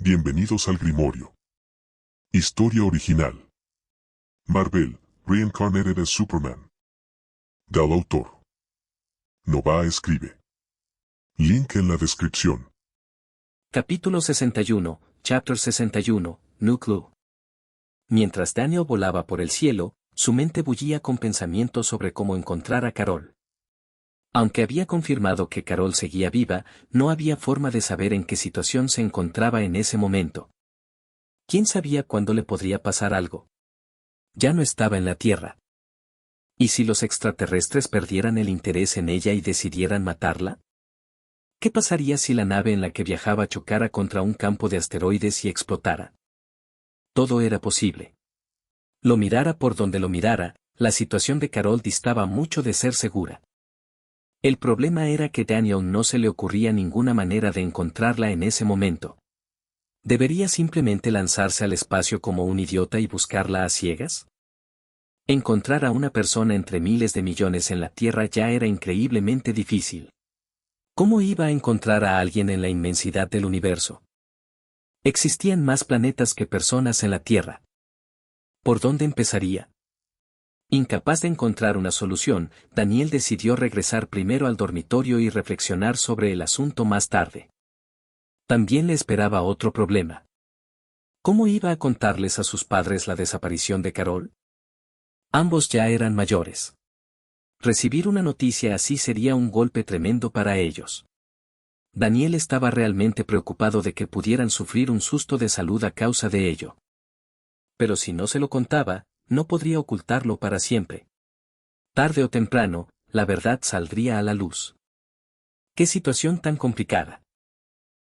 Bienvenidos al Grimorio. Historia original. Marvel, Reincarnated as Superman. Del autor. Nova escribe. Link en la descripción. Capítulo 61, Chapter 61, Núcleo. Mientras Daniel volaba por el cielo, su mente bullía con pensamientos sobre cómo encontrar a Carol. Aunque había confirmado que Carol seguía viva, no había forma de saber en qué situación se encontraba en ese momento. ¿Quién sabía cuándo le podría pasar algo? Ya no estaba en la Tierra. ¿Y si los extraterrestres perdieran el interés en ella y decidieran matarla? ¿Qué pasaría si la nave en la que viajaba chocara contra un campo de asteroides y explotara? Todo era posible. Lo mirara por donde lo mirara, la situación de Carol distaba mucho de ser segura. El problema era que Daniel no se le ocurría ninguna manera de encontrarla en ese momento. ¿Debería simplemente lanzarse al espacio como un idiota y buscarla a ciegas? Encontrar a una persona entre miles de millones en la Tierra ya era increíblemente difícil. ¿Cómo iba a encontrar a alguien en la inmensidad del universo? Existían más planetas que personas en la Tierra. ¿Por dónde empezaría? Incapaz de encontrar una solución, Daniel decidió regresar primero al dormitorio y reflexionar sobre el asunto más tarde. También le esperaba otro problema. ¿Cómo iba a contarles a sus padres la desaparición de Carol? Ambos ya eran mayores. Recibir una noticia así sería un golpe tremendo para ellos. Daniel estaba realmente preocupado de que pudieran sufrir un susto de salud a causa de ello. Pero si no se lo contaba, no podría ocultarlo para siempre. Tarde o temprano, la verdad saldría a la luz. ¡Qué situación tan complicada!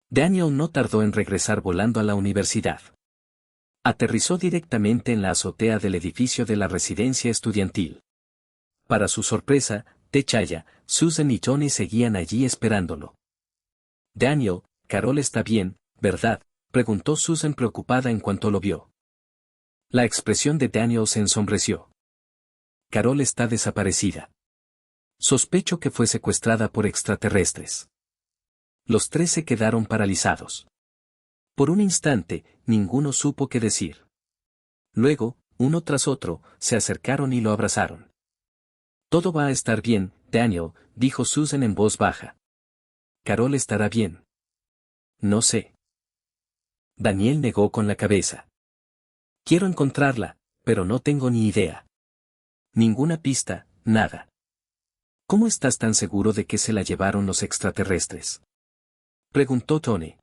Daniel no tardó en regresar volando a la universidad. Aterrizó directamente en la azotea del edificio de la residencia estudiantil. Para su sorpresa, T'Challa, Susan y Johnny seguían allí esperándolo. Daniel, Carol está bien, ¿verdad?, preguntó Susan preocupada en cuanto lo vio. La expresión de Daniel se ensombreció. Carol está desaparecida. Sospecho que fue secuestrada por extraterrestres. Los tres se quedaron paralizados. Por un instante, ninguno supo qué decir. Luego, uno tras otro, se acercaron y lo abrazaron. Todo va a estar bien, Daniel, dijo Susan en voz baja. Carol estará bien. No sé. Daniel negó con la cabeza. Quiero encontrarla, pero no tengo ni idea. Ninguna pista, nada. ¿Cómo estás tan seguro de que se la llevaron los extraterrestres?, preguntó Tony.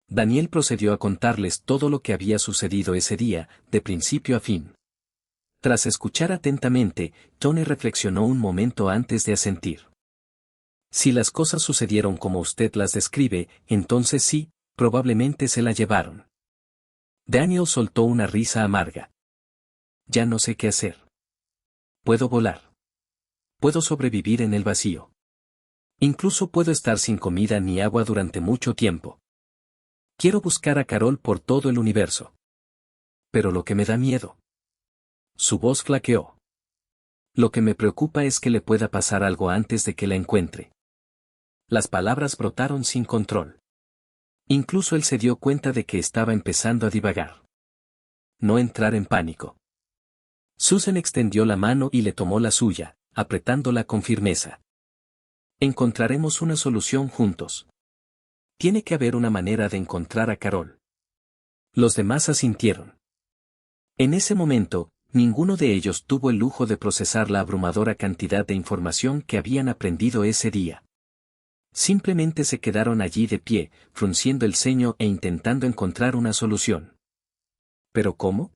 Daniel procedió a contarles todo lo que había sucedido ese día, de principio a fin. Tras escuchar atentamente, Tony reflexionó un momento antes de asentir. Si las cosas sucedieron como usted las describe, entonces sí, probablemente se la llevaron. Daniel soltó una risa amarga. Ya no sé qué hacer. Puedo volar. Puedo sobrevivir en el vacío. Incluso puedo estar sin comida ni agua durante mucho tiempo. Quiero buscar a Carol por todo el universo. Pero lo que me da miedo. Su voz flaqueó. Lo que me preocupa es que le pueda pasar algo antes de que la encuentre. Las palabras brotaron sin control. Incluso él se dio cuenta de que estaba empezando a divagar. No entrar en pánico. Susan extendió la mano y le tomó la suya, apretándola con firmeza. Encontraremos una solución juntos. Tiene que haber una manera de encontrar a Carol. Los demás asintieron. En ese momento, ninguno de ellos tuvo el lujo de procesar la abrumadora cantidad de información que habían aprendido ese día. Simplemente se quedaron allí de pie, frunciendo el ceño e intentando encontrar una solución. ¿Pero cómo?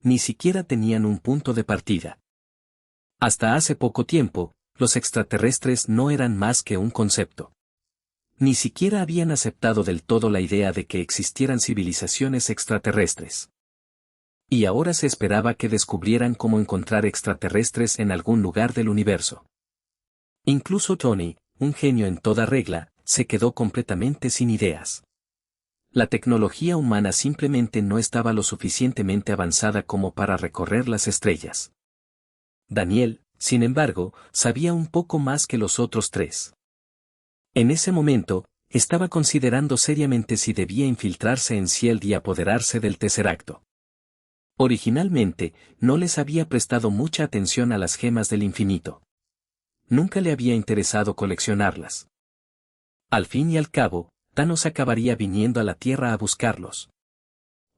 Ni siquiera tenían un punto de partida. Hasta hace poco tiempo, los extraterrestres no eran más que un concepto. Ni siquiera habían aceptado del todo la idea de que existieran civilizaciones extraterrestres. Y ahora se esperaba que descubrieran cómo encontrar extraterrestres en algún lugar del universo. Incluso Tony, un genio en toda regla, se quedó completamente sin ideas. La tecnología humana simplemente no estaba lo suficientemente avanzada como para recorrer las estrellas. Daniel, sin embargo, sabía un poco más que los otros tres. En ese momento, estaba considerando seriamente si debía infiltrarse en Shield y apoderarse del Tesseracto. Originalmente, no les había prestado mucha atención a las gemas del infinito. Nunca le había interesado coleccionarlas. Al fin y al cabo, Thanos acabaría viniendo a la Tierra a buscarlos.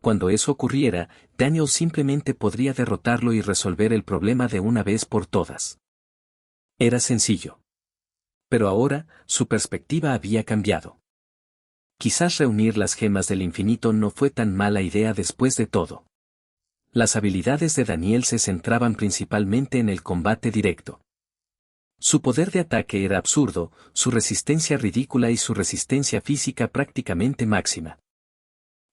Cuando eso ocurriera, Daniel simplemente podría derrotarlo y resolver el problema de una vez por todas. Era sencillo. Pero ahora, su perspectiva había cambiado. Quizás reunir las gemas del infinito no fue tan mala idea después de todo. Las habilidades de Daniel se centraban principalmente en el combate directo. Su poder de ataque era absurdo, su resistencia ridícula y su resistencia física prácticamente máxima.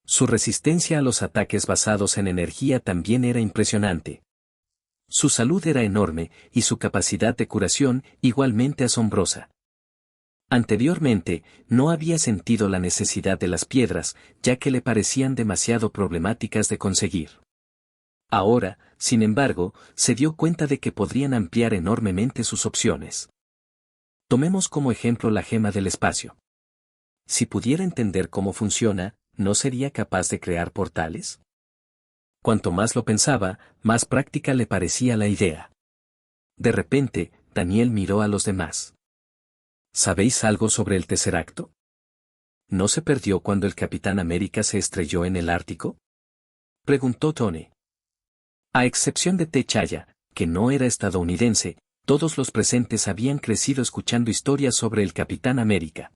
Su resistencia a los ataques basados en energía también era impresionante. Su salud era enorme, y su capacidad de curación igualmente asombrosa. Anteriormente, no había sentido la necesidad de las piedras, ya que le parecían demasiado problemáticas de conseguir. Ahora, sin embargo, se dio cuenta de que podrían ampliar enormemente sus opciones. Tomemos como ejemplo la gema del espacio. Si pudiera entender cómo funciona, ¿no sería capaz de crear portales? Cuanto más lo pensaba, más práctica le parecía la idea. De repente, Daniel miró a los demás. ¿Sabéis algo sobre el Tesseracto? ¿No se perdió cuando el Capitán América se estrelló en el Ártico? Preguntó Tony. A excepción de T'Challa, que no era estadounidense, todos los presentes habían crecido escuchando historias sobre el Capitán América.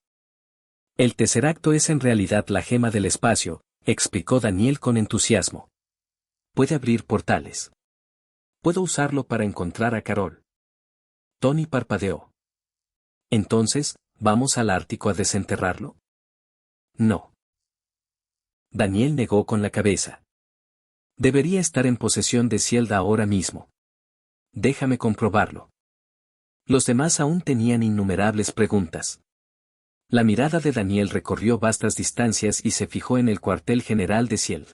El Tesseracto es en realidad la gema del espacio, explicó Daniel con entusiasmo. Puede abrir portales. Puedo usarlo para encontrar a Carol. Tony parpadeó. Entonces, ¿vamos al Ártico a desenterrarlo? No. Daniel negó con la cabeza. Debería estar en posesión de Shield ahora mismo. Déjame comprobarlo. Los demás aún tenían innumerables preguntas. La mirada de Daniel recorrió vastas distancias y se fijó en el cuartel general de Shield.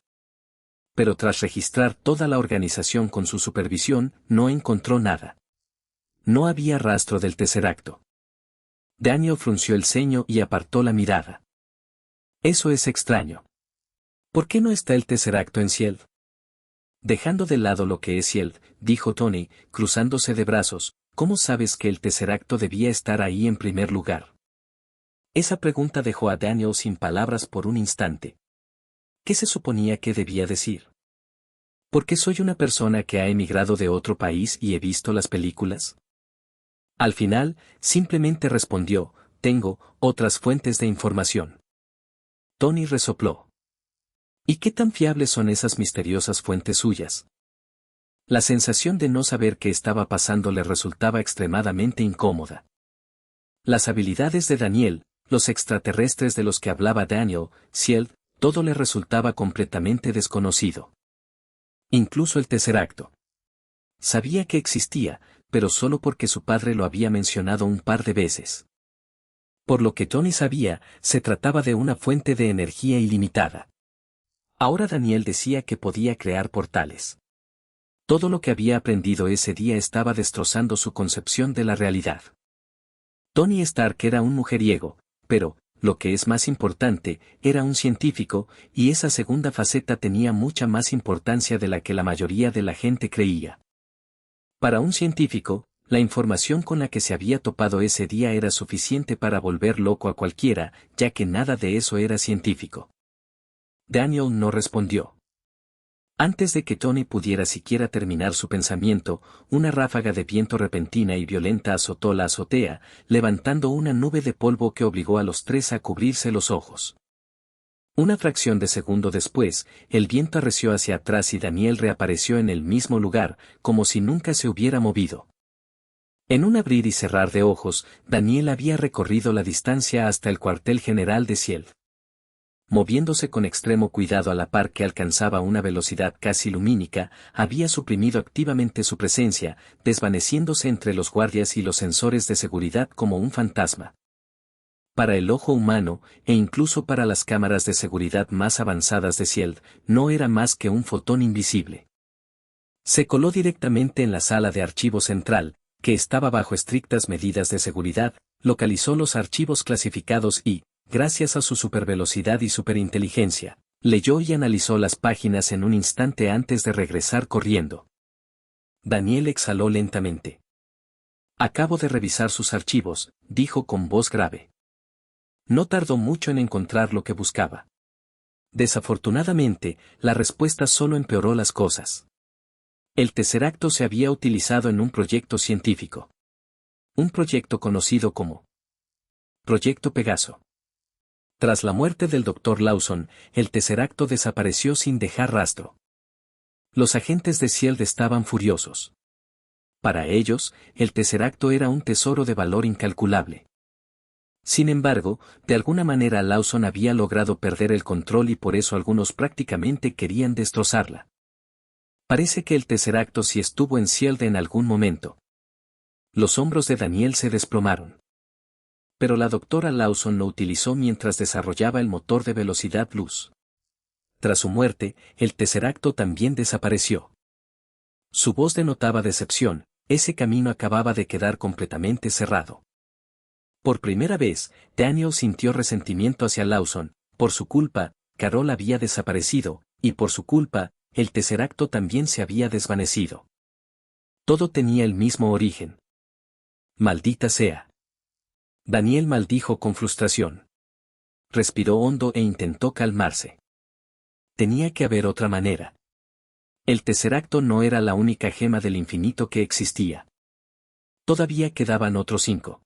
Pero tras registrar toda la organización con su supervisión, no encontró nada. No había rastro del Tesseracto. Daniel frunció el ceño y apartó la mirada. Eso es extraño. ¿Por qué no está el Tesseracto en Shield? Dejando de lado lo que es Shield, dijo Tony, cruzándose de brazos, ¿cómo sabes que el Tesseracto debía estar ahí en primer lugar? Esa pregunta dejó a Daniel sin palabras por un instante. ¿Qué se suponía que debía decir? ¿Por qué soy una persona que ha emigrado de otro país y he visto las películas? Al final, simplemente respondió, tengo otras fuentes de información. Tony resopló. ¿Y qué tan fiables son esas misteriosas fuentes suyas? La sensación de no saber qué estaba pasando le resultaba extremadamente incómoda. Las habilidades de Daniel, los extraterrestres de los que hablaba Daniel, Shield, todo le resultaba completamente desconocido. Incluso el Tesseracto. Sabía que existía, pero solo porque su padre lo había mencionado un par de veces. Por lo que Tony sabía, se trataba de una fuente de energía ilimitada. Ahora Daniel decía que podía crear portales. Todo lo que había aprendido ese día estaba destrozando su concepción de la realidad. Tony Stark era un mujeriego, pero, lo que es más importante, era un científico, y esa segunda faceta tenía mucha más importancia de la que la mayoría de la gente creía. Para un científico, la información con la que se había topado ese día era suficiente para volver loco a cualquiera, ya que nada de eso era científico. Daniel no respondió. Antes de que Tony pudiera siquiera terminar su pensamiento, una ráfaga de viento repentina y violenta azotó la azotea, levantando una nube de polvo que obligó a los tres a cubrirse los ojos. Una fracción de segundo después, el viento arreció hacia atrás y Daniel reapareció en el mismo lugar, como si nunca se hubiera movido. En un abrir y cerrar de ojos, Daniel había recorrido la distancia hasta el cuartel general de Shield. Moviéndose con extremo cuidado a la par que alcanzaba una velocidad casi lumínica, había suprimido activamente su presencia, desvaneciéndose entre los guardias y los sensores de seguridad como un fantasma. Para el ojo humano, e incluso para las cámaras de seguridad más avanzadas de Shield, no era más que un fotón invisible. Se coló directamente en la sala de archivo central, que estaba bajo estrictas medidas de seguridad, localizó los archivos clasificados y, gracias a su supervelocidad y superinteligencia, leyó y analizó las páginas en un instante antes de regresar corriendo. Daniel exhaló lentamente. Acabo de revisar sus archivos, dijo con voz grave. No tardó mucho en encontrar lo que buscaba. Desafortunadamente, la respuesta solo empeoró las cosas. El Tesseracto se había utilizado en un proyecto científico. Un proyecto conocido como Proyecto Pegaso. Tras la muerte del Dr. Lawson, el Tesseracto desapareció sin dejar rastro. Los agentes de SHIELD estaban furiosos. Para ellos, el Tesseracto era un tesoro de valor incalculable. Sin embargo, de alguna manera Lawson había logrado perder el control y por eso algunos prácticamente querían destrozarla. Parece que el Tesseracto sí estuvo en SHIELD en algún momento. Los hombros de Daniel se desplomaron. Pero la doctora Lawson lo utilizó mientras desarrollaba el motor de velocidad luz. Tras su muerte, el Tesseracto también desapareció. Su voz denotaba decepción, ese camino acababa de quedar completamente cerrado. Por primera vez, Daniel sintió resentimiento hacia Lawson, por su culpa, Carol había desaparecido, y por su culpa, el Tesseracto también se había desvanecido. Todo tenía el mismo origen. Maldita sea. Daniel maldijo con frustración. Respiró hondo e intentó calmarse. Tenía que haber otra manera. El Tesseracto no era la única gema del infinito que existía. Todavía quedaban otros 5.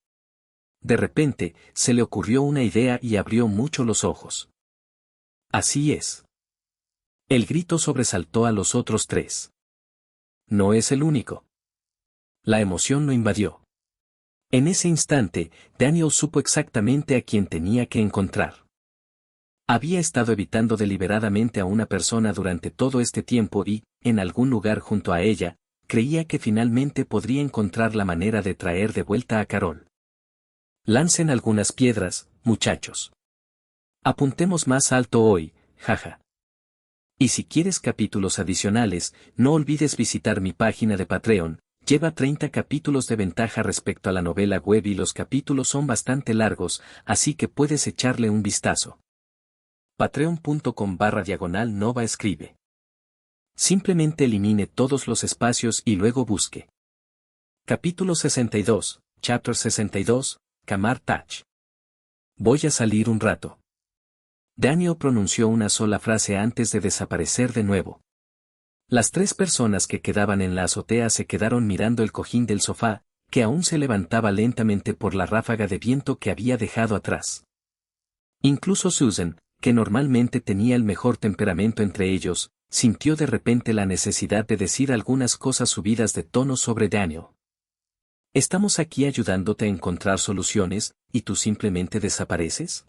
De repente, se le ocurrió una idea y abrió mucho los ojos. Así es. El grito sobresaltó a los otros 3. No es el único. La emoción lo invadió. En ese instante, Daniel supo exactamente a quién tenía que encontrar. Había estado evitando deliberadamente a una persona durante todo este tiempo y, en algún lugar junto a ella, creía que finalmente podría encontrar la manera de traer de vuelta a Carol. Lancen algunas piedras, muchachos. Apuntemos más alto hoy, jaja. Y si quieres capítulos adicionales, no olvides visitar mi página de Patreon. Lleva 30 capítulos de ventaja respecto a la novela web y los capítulos son bastante largos, así que puedes echarle un vistazo. Patreon.com/Nova escribe. Simplemente elimine todos los espacios y luego busque. Capítulo 62, Chapter 62, Kamar Taj. Voy a salir un rato. Daniel pronunció una sola frase antes de desaparecer de nuevo. Las 3 personas que quedaban en la azotea se quedaron mirando el cojín del sofá, que aún se levantaba lentamente por la ráfaga de viento que había dejado atrás. Incluso Susan, que normalmente tenía el mejor temperamento entre ellos, sintió de repente la necesidad de decir algunas cosas subidas de tono sobre Daniel. Estamos aquí ayudándote a encontrar soluciones, ¿y tú simplemente desapareces?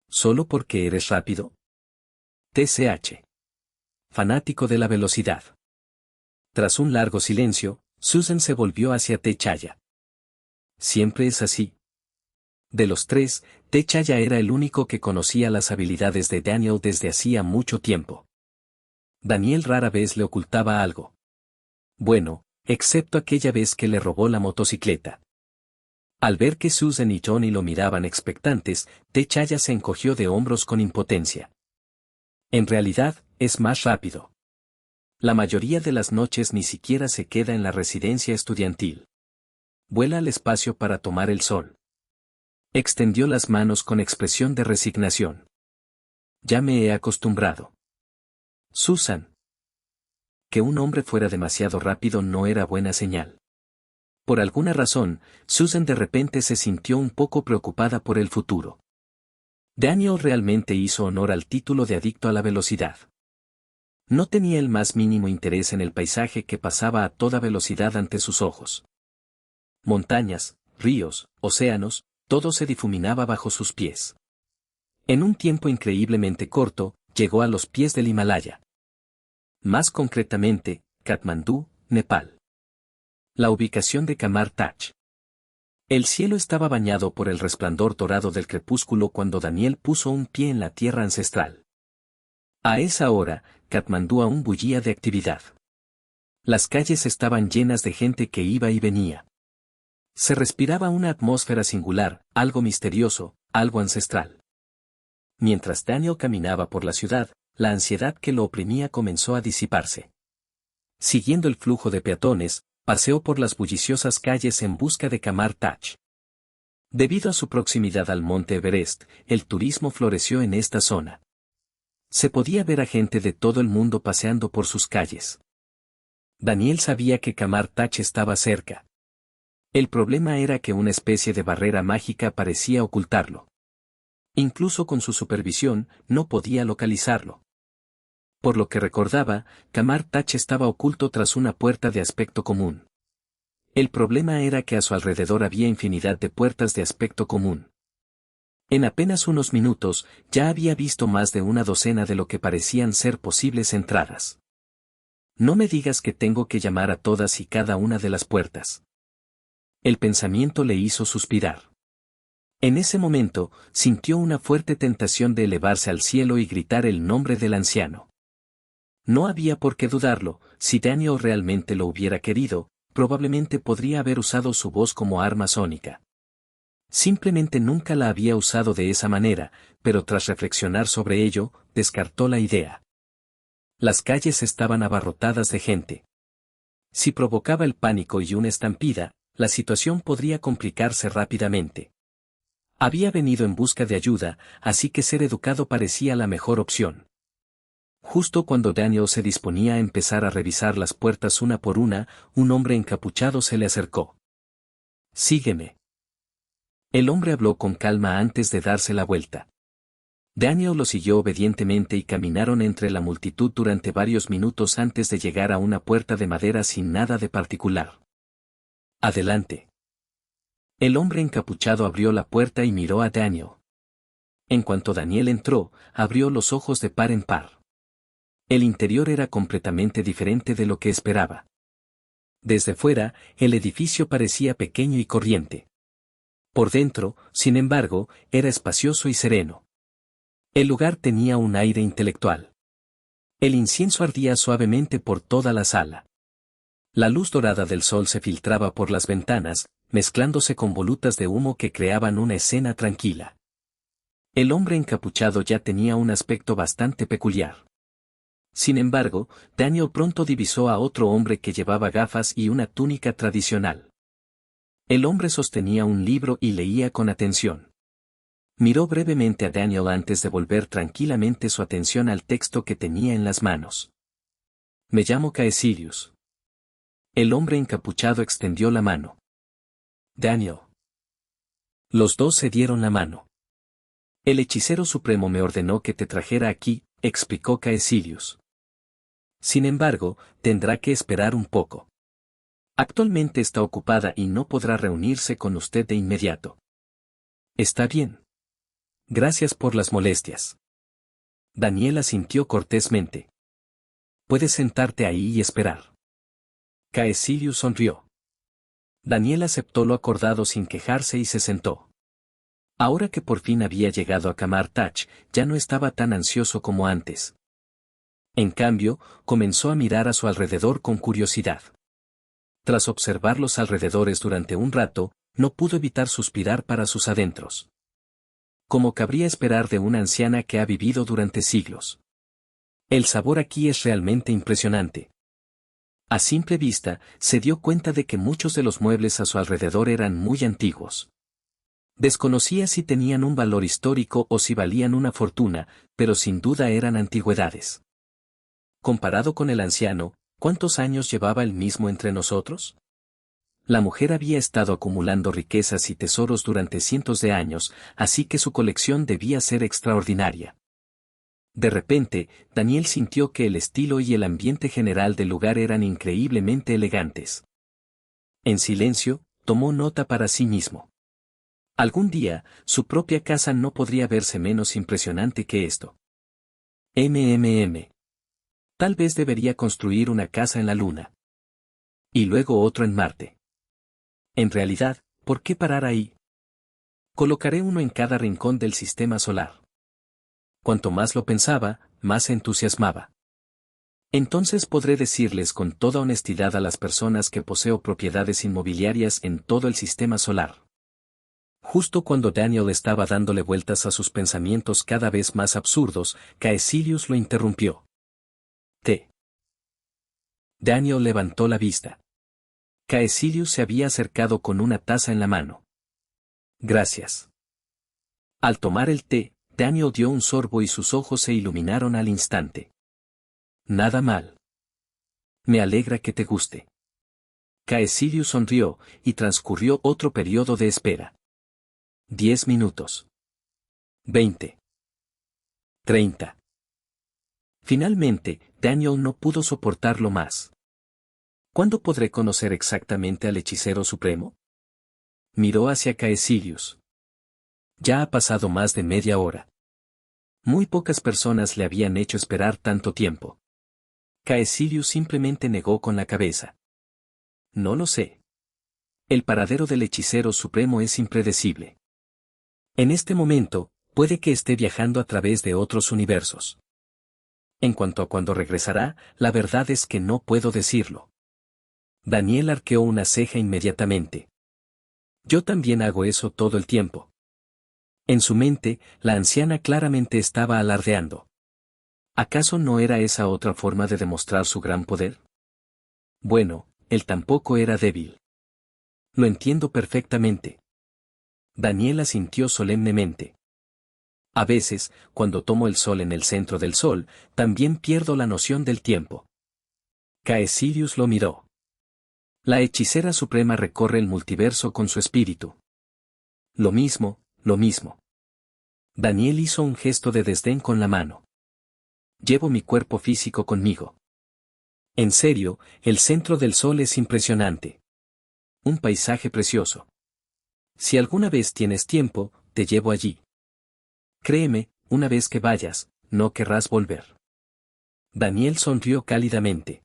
¿Solo porque eres rápido? TCH. Fanático de la velocidad. Tras un largo silencio, Susan se volvió hacia T'Challa. ¿Siempre es así? De los 3, T'Challa era el único que conocía las habilidades de Daniel desde hacía mucho tiempo. Daniel rara vez le ocultaba algo. Bueno, excepto aquella vez que le robó la motocicleta. Al ver que Susan y Johnny lo miraban expectantes, T'Challa se encogió de hombros con impotencia. En realidad, es más rápido. La mayoría de las noches ni siquiera se queda en la residencia estudiantil. Vuela al espacio para tomar el sol. Extendió las manos con expresión de resignación. Ya me he acostumbrado. Susan. Que un hombre fuera demasiado rápido no era buena señal. Por alguna razón, Susan de repente se sintió un poco preocupada por el futuro. Daniel realmente hizo honor al título de adicto a la velocidad. No tenía el más mínimo interés en el paisaje que pasaba a toda velocidad ante sus ojos. Montañas, ríos, océanos, todo se difuminaba bajo sus pies. En un tiempo increíblemente corto, llegó a los pies del Himalaya. Más concretamente, Katmandú, Nepal. La ubicación de Kamar Taj. El cielo estaba bañado por el resplandor dorado del crepúsculo cuando Daniel puso un pie en la tierra ancestral. A esa hora, Katmandú aún bullía de actividad. Las calles estaban llenas de gente que iba y venía. Se respiraba una atmósfera singular, algo misterioso, Algo ancestral. Mientras Daniel caminaba por la ciudad, la ansiedad que lo oprimía comenzó a disiparse. Siguiendo el flujo de peatones, paseó por las bulliciosas calles en busca de Kamar Taj. Debido a su proximidad al monte Everest, el turismo floreció en esta zona. Se podía ver a gente de todo el mundo paseando por sus calles. Daniel sabía que Kamar Taj estaba cerca. El problema era que una especie de barrera mágica parecía ocultarlo. Incluso con su supervisión, no podía localizarlo. Por lo que recordaba, Kamar Taj estaba oculto tras una puerta de aspecto común. El problema era que a su alrededor había infinidad de puertas de aspecto común. En apenas unos minutos, ya había visto más de una docena de lo que parecían ser posibles entradas. No me digas que tengo que llamar a todas y cada una de las puertas. El pensamiento le hizo suspirar. En ese momento, sintió una fuerte tentación de elevarse al cielo y gritar el nombre del anciano. No había por qué dudarlo, si Daniel realmente lo hubiera querido, probablemente podría haber usado su voz como arma sónica. Simplemente nunca la había usado de esa manera, pero tras reflexionar sobre ello, descartó la idea. Las calles estaban abarrotadas de gente. Si provocaba el pánico y una estampida, la situación podría complicarse rápidamente. Había venido en busca de ayuda, así que ser educado parecía la mejor opción. Justo cuando Daniel se disponía a empezar a revisar las puertas una por una, un hombre encapuchado se le acercó. «Sígueme». El hombre habló con calma antes de darse la vuelta. Daniel lo siguió obedientemente y caminaron entre la multitud durante varios minutos antes de llegar a una puerta de madera sin nada de particular. «Adelante». El hombre encapuchado abrió la puerta y miró a Daniel. En cuanto Daniel entró, abrió los ojos de par en par. El interior era completamente diferente de lo que esperaba. Desde fuera, el edificio parecía pequeño y corriente. Por dentro, sin embargo, era espacioso y sereno. El lugar tenía un aire intelectual. El incienso ardía suavemente por toda la sala. La luz dorada del sol se filtraba por las ventanas, mezclándose con volutas de humo que creaban una escena tranquila. El hombre encapuchado ya tenía un aspecto bastante peculiar. Sin embargo, Daniel pronto divisó a otro hombre que llevaba gafas y una túnica tradicional. El hombre sostenía un libro y leía con atención. Miró brevemente a Daniel antes de volver tranquilamente su atención al texto que tenía en las manos. «Me llamo Caecilius». El hombre encapuchado extendió la mano. «Daniel». Los dos se dieron la mano. «El hechicero supremo me ordenó que te trajera aquí», explicó Caecilius. «Sin embargo, tendrá que esperar un poco. Actualmente está ocupada y no podrá reunirse con usted de inmediato». «Está bien. Gracias por las molestias». Daniel asintió cortésmente. «Puedes sentarte ahí y esperar». Caecilius sonrió. Daniel aceptó lo acordado sin quejarse y se sentó. Ahora que por fin había llegado a Kamar Taj, ya no estaba tan ansioso como antes. En cambio, comenzó a mirar a su alrededor con curiosidad. Tras observar los alrededores durante un rato, no pudo evitar suspirar para sus adentros. Como cabría esperar de una anciana que ha vivido durante siglos. El sabor aquí es realmente impresionante. A simple vista, se dio cuenta de que muchos de los muebles a su alrededor eran muy antiguos. Desconocía si tenían un valor histórico o si valían una fortuna, pero sin duda eran antigüedades. Comparado con el anciano, ¿cuántos años llevaba él mismo entre nosotros? La mujer había estado acumulando riquezas y tesoros durante cientos de años, así que su colección debía ser extraordinaria. De repente, Daniel sintió que el estilo y el ambiente general del lugar eran increíblemente elegantes. En silencio, tomó nota para sí mismo. Algún día, su propia casa no podría verse menos impresionante que esto. Tal vez debería construir una casa en la Luna. Y luego otro en Marte. En realidad, ¿por qué parar ahí? Colocaré uno en cada rincón del sistema solar. Cuanto más lo pensaba, más se entusiasmaba. Entonces podré decirles con toda honestidad a las personas que poseo propiedades inmobiliarias en todo el sistema solar. Justo cuando Daniel estaba dándole vueltas a sus pensamientos cada vez más absurdos, Caecilius lo interrumpió. «Té». Daniel levantó la vista. Caecilius se había acercado con una taza en la mano. «Gracias». Al tomar el té, Daniel dio un sorbo y sus ojos se iluminaron al instante. «Nada mal. Me alegra que te guste». Caecilius sonrió, y transcurrió otro periodo de espera. 10 minutos. 20. 30. Finalmente, Daniel no pudo soportarlo más. ¿Cuándo podré conocer exactamente al hechicero supremo? Miró hacia Caecilius. Ya ha pasado más de media hora. Muy pocas personas le habían hecho esperar tanto tiempo. Caecilius simplemente negó con la cabeza. No lo sé. El paradero del hechicero supremo es impredecible. En este momento, puede que esté viajando a través de otros universos. En cuanto a cuándo regresará, la verdad es que no puedo decirlo. Daniel arqueó una ceja inmediatamente. Yo también hago eso todo el tiempo. En su mente, la anciana claramente estaba alardeando. ¿Acaso no era esa otra forma de demostrar su gran poder? Bueno, él tampoco era débil. Lo entiendo perfectamente. Daniel asintió solemnemente. A veces, cuando tomo el sol en el centro del sol, también pierdo la noción del tiempo. Caecilius lo miró. La hechicera suprema recorre el multiverso con su espíritu. Lo mismo, lo mismo. Daniel hizo un gesto de desdén con la mano. Llevo mi cuerpo físico conmigo. En serio, el centro del sol es impresionante. Un paisaje precioso. Si alguna vez tienes tiempo, te llevo allí. Créeme, una vez que vayas, no querrás volver. Daniel sonrió cálidamente.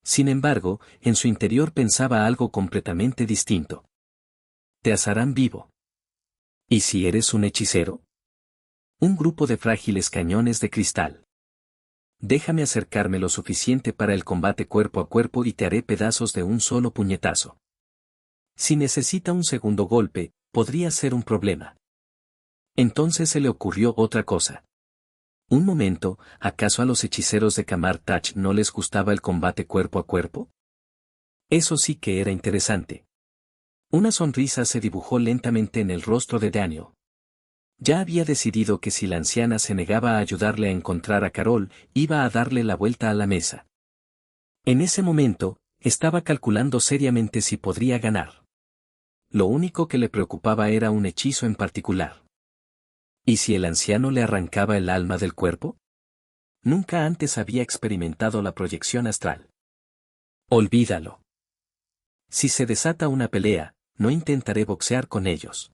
Sin embargo, en su interior pensaba algo completamente distinto. Te asarán vivo. ¿Y si eres un hechicero? Un grupo de frágiles cañones de cristal. Déjame acercarme lo suficiente para el combate cuerpo a cuerpo y te haré pedazos de un solo puñetazo. Si necesita un segundo golpe, podría ser un problema. Entonces se le ocurrió otra cosa. Un momento, ¿acaso a los hechiceros de Kamar Tach no les gustaba el combate cuerpo a cuerpo? Eso sí que era interesante. Una sonrisa se dibujó lentamente en el rostro de Daniel. Ya había decidido que si la anciana se negaba a ayudarle a encontrar a Carol, iba a darle la vuelta a la mesa. En ese momento, estaba calculando seriamente si podría ganar. Lo único que le preocupaba era un hechizo en particular. ¿Y si el anciano le arrancaba el alma del cuerpo? Nunca antes había experimentado la proyección astral. Olvídalo. Si se desata una pelea, no intentaré boxear con ellos.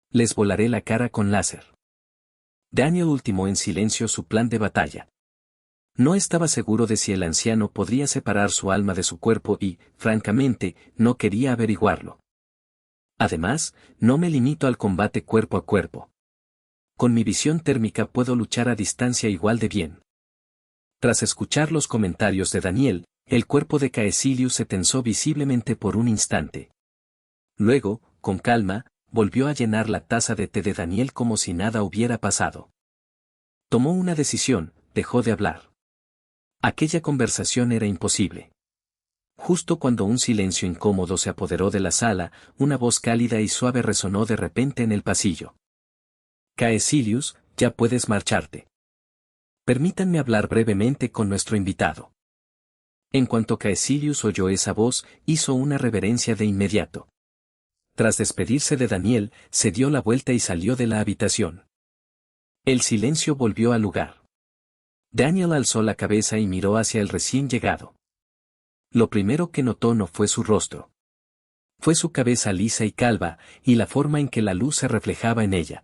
Les volaré la cara con láser. Daniel ultimó en silencio su plan de batalla. No estaba seguro de si el anciano podría separar su alma de su cuerpo y, francamente, no quería averiguarlo. Además, no me limito al combate cuerpo a cuerpo. Con mi visión térmica puedo luchar a distancia igual de bien. Tras escuchar los comentarios de Daniel, el cuerpo de Caecilius se tensó visiblemente por un instante. Luego, con calma, volvió a llenar la taza de té de Daniel como si nada hubiera pasado. Tomó una decisión, dejó de hablar. Aquella conversación era imposible. Justo cuando un silencio incómodo se apoderó de la sala, una voz cálida y suave resonó de repente en el pasillo. Caecilius, ya puedes marcharte. Permítanme hablar brevemente con nuestro invitado. En cuanto Caecilius oyó esa voz, hizo una reverencia de inmediato. Tras despedirse de Daniel, se dio la vuelta y salió de la habitación. El silencio volvió al lugar. Daniel alzó la cabeza y miró hacia el recién llegado. Lo primero que notó no fue su rostro. Fue su cabeza lisa y calva, y la forma en que la luz se reflejaba en ella.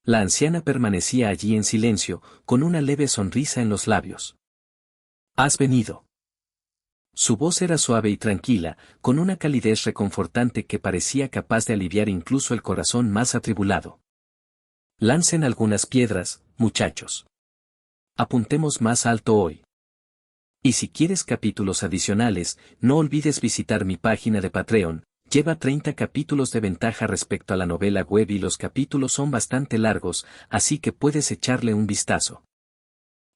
La anciana permanecía allí en silencio, con una leve sonrisa en los labios. ¿Has venido? Su voz era suave y tranquila, con una calidez reconfortante que parecía capaz de aliviar incluso el corazón más atribulado. Lancen algunas piedras, muchachos. Apuntemos más alto hoy. Y si quieres capítulos adicionales, no olvides visitar mi página de Patreon, Lleva 30 capítulos de ventaja respecto a la novela web y los capítulos son bastante largos, así que puedes echarle un vistazo.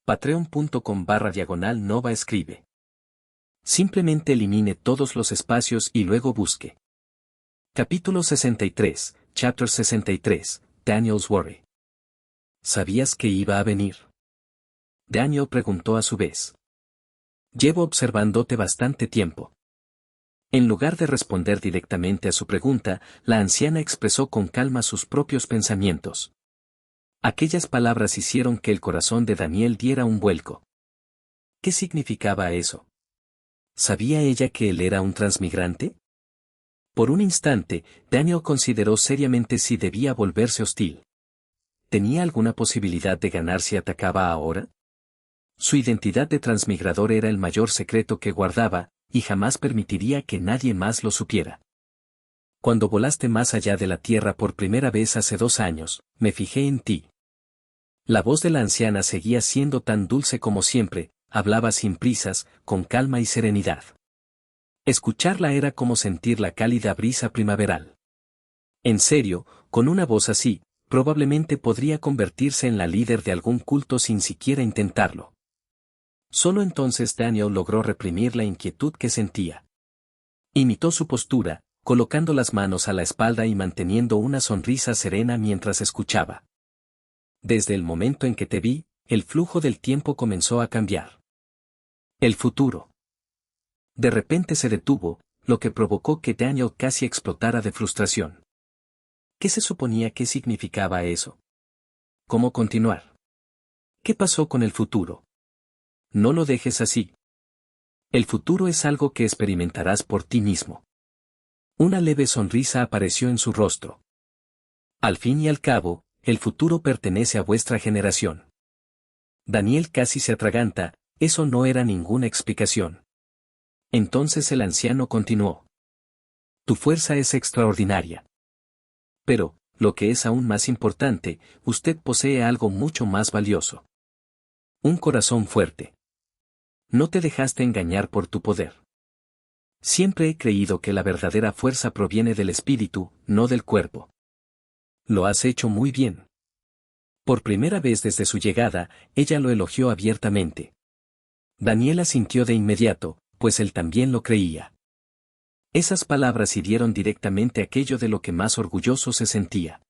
Patreon.com/Nova escribe. Simplemente elimine todos los espacios y luego busque. Capítulo 63, Chapter 63, Daniel's Worry. ¿Sabías que iba a venir? Daniel preguntó a su vez. Llevo observándote bastante tiempo. En lugar de responder directamente a su pregunta, la anciana expresó con calma sus propios pensamientos. Aquellas palabras hicieron que el corazón de Daniel diera un vuelco. ¿Qué significaba eso? ¿Sabía ella que él era un transmigrante? Por un instante, Daniel consideró seriamente si debía volverse hostil. ¿Tenía alguna posibilidad de ganar si atacaba ahora? Su identidad de transmigrador era el mayor secreto que guardaba, y jamás permitiría que nadie más lo supiera. Cuando volaste más allá de la tierra por primera vez hace 2 años, me fijé en ti. La voz de la anciana seguía siendo tan dulce como siempre, hablaba sin prisas, con calma y serenidad. Escucharla era como sentir la cálida brisa primaveral. En serio, con una voz así, probablemente podría convertirse en la líder de algún culto sin siquiera intentarlo. Solo entonces Daniel logró reprimir la inquietud que sentía. Imitó su postura, colocando las manos a la espalda y manteniendo una sonrisa serena mientras escuchaba. Desde el momento en que te vi, el flujo del tiempo comenzó a cambiar. El futuro. De repente se detuvo, lo que provocó que Daniel casi explotara de frustración. ¿Qué se suponía que significaba eso? ¿Cómo continuar? ¿Qué pasó con el futuro? No lo dejes así. El futuro es algo que experimentarás por ti mismo. Una leve sonrisa apareció en su rostro. Al fin y al cabo, el futuro pertenece a vuestra generación. Daniel casi se atraganta, eso no era ninguna explicación. Entonces el anciano continuó. Tu fuerza es extraordinaria. Pero, lo que es aún más importante, usted posee algo mucho más valioso. Un corazón fuerte. No te dejaste engañar por tu poder. Siempre he creído que la verdadera fuerza proviene del espíritu, no del cuerpo. Lo has hecho muy bien. Por primera vez desde su llegada, ella lo elogió abiertamente. Daniel asintió de inmediato, pues él también lo creía. Esas palabras hirieron directamente aquello de lo que más orgulloso se sentía.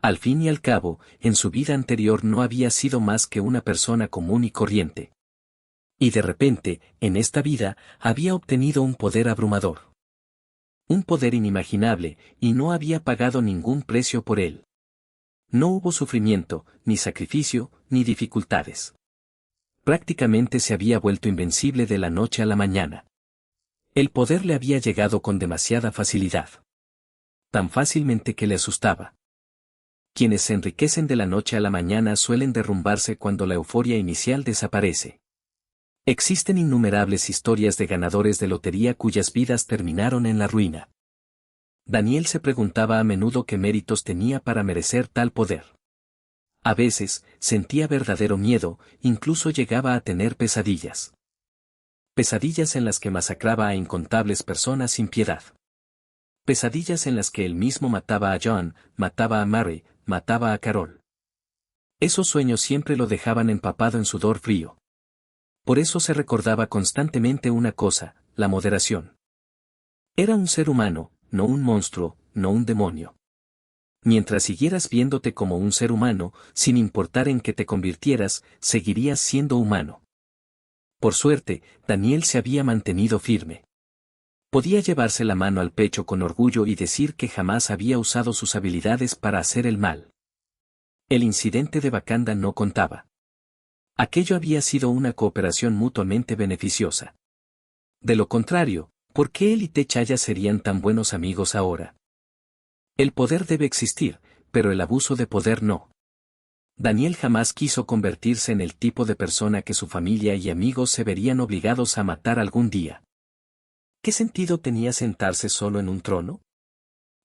Al fin y al cabo, en su vida anterior no había sido más que una persona común y corriente. Y de repente, en esta vida, había obtenido un poder abrumador. Un poder inimaginable, y no había pagado ningún precio por él. No hubo sufrimiento, ni sacrificio, ni dificultades. Prácticamente se había vuelto invencible de la noche a la mañana. El poder le había llegado con demasiada facilidad. Tan fácilmente que le asustaba. Quienes se enriquecen de la noche a la mañana suelen derrumbarse cuando la euforia inicial desaparece. Existen innumerables historias de ganadores de lotería cuyas vidas terminaron en la ruina. Daniel se preguntaba a menudo qué méritos tenía para merecer tal poder. A veces, sentía verdadero miedo, incluso llegaba a tener pesadillas. Pesadillas en las que masacraba a incontables personas sin piedad. Pesadillas en las que él mismo mataba a John, mataba a Mary, mataba a Carol. Esos sueños siempre lo dejaban empapado en sudor frío. Por eso se recordaba constantemente una cosa, la moderación. Era un ser humano, no un monstruo, no un demonio. Mientras siguieras viéndote como un ser humano, sin importar en qué te convirtieras, seguirías siendo humano. Por suerte, Daniel se había mantenido firme. Podía llevarse la mano al pecho con orgullo y decir que jamás había usado sus habilidades para hacer el mal. El incidente de Wakanda no contaba. Aquello había sido una cooperación mutuamente beneficiosa. De lo contrario, ¿por qué él y T'Challa serían tan buenos amigos ahora? El poder debe existir, pero el abuso de poder no. Daniel jamás quiso convertirse en el tipo de persona que su familia y amigos se verían obligados a matar algún día. ¿Qué sentido tenía sentarse solo en un trono?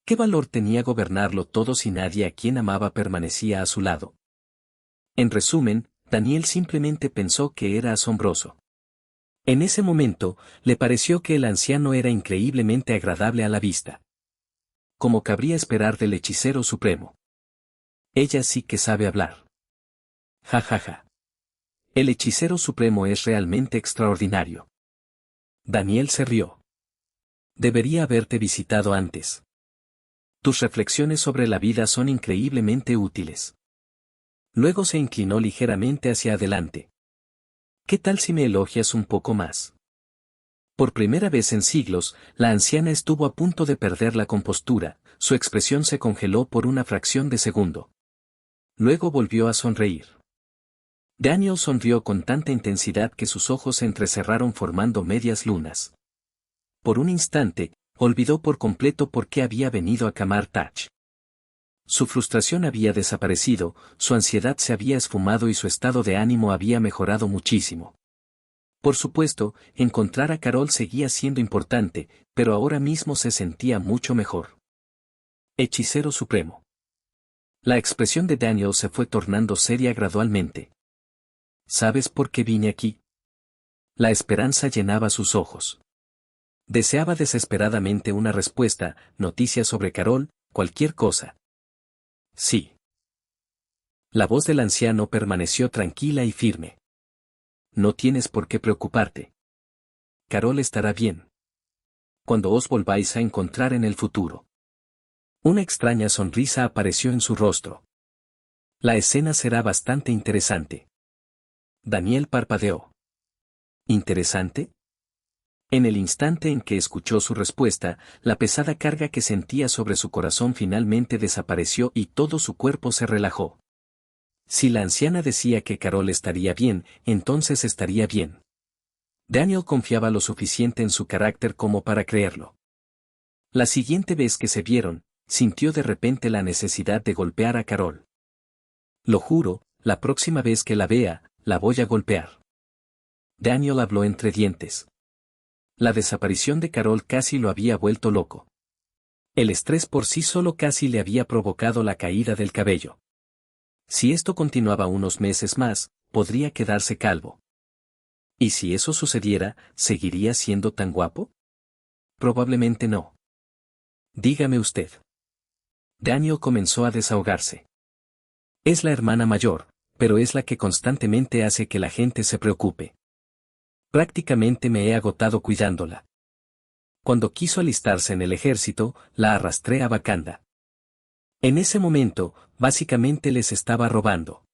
¿Qué valor tenía gobernarlo todo si nadie a quien amaba permanecía a su lado? En resumen, Daniel simplemente pensó que era asombroso. En ese momento, le pareció que el anciano era increíblemente agradable a la vista. Como cabría esperar del hechicero supremo. Ella sí que sabe hablar. Ja ja ja. El hechicero supremo es realmente extraordinario. Daniel se rió. Debería haberte visitado antes. Tus reflexiones sobre la vida son increíblemente útiles. Luego se inclinó ligeramente hacia adelante. ¿Qué tal si me elogias un poco más? Por primera vez en siglos, la anciana estuvo a punto de perder la compostura, su expresión se congeló por una fracción de segundo. Luego volvió a sonreír. Daniel sonrió con tanta intensidad que sus ojos se entrecerraron formando medias lunas. Por un instante, olvidó por completo por qué había venido a Kamar Taj. Su frustración había desaparecido, su ansiedad se había esfumado y su estado de ánimo había mejorado muchísimo. Por supuesto, encontrar a Carol seguía siendo importante, pero ahora mismo se sentía mucho mejor. Hechicero supremo. La expresión de Daniel se fue tornando seria gradualmente. ¿Sabes por qué vine aquí? La esperanza llenaba sus ojos. Deseaba desesperadamente una respuesta, noticias sobre Carol, cualquier cosa. Sí. La voz del anciano permaneció tranquila y firme. No tienes por qué preocuparte. Carol estará bien. Cuando os volváis a encontrar en el futuro. Una extraña sonrisa apareció en su rostro. La escena será bastante interesante. Daniel parpadeó. ¿Interesante? En el instante en que escuchó su respuesta, la pesada carga que sentía sobre su corazón finalmente desapareció y todo su cuerpo se relajó. Si la anciana decía que Carol estaría bien, entonces estaría bien. Daniel confiaba lo suficiente en su carácter como para creerlo. La siguiente vez que se vieron, sintió de repente la necesidad de golpear a Carol. Lo juro, la próxima vez que la vea, la voy a golpear. Daniel habló entre dientes. La desaparición de Carol casi lo había vuelto loco. El estrés por sí solo casi le había provocado la caída del cabello. Si esto continuaba unos meses más, podría quedarse calvo. ¿Y si eso sucediera, seguiría siendo tan guapo? Probablemente no. Dígame usted. Daniel comenzó a desahogarse. Es la hermana mayor, pero es la que constantemente hace que la gente se preocupe. Prácticamente me he agotado cuidándola. Cuando quiso alistarse en el ejército, la arrastré a Wakanda. En ese momento, básicamente les estaba robando.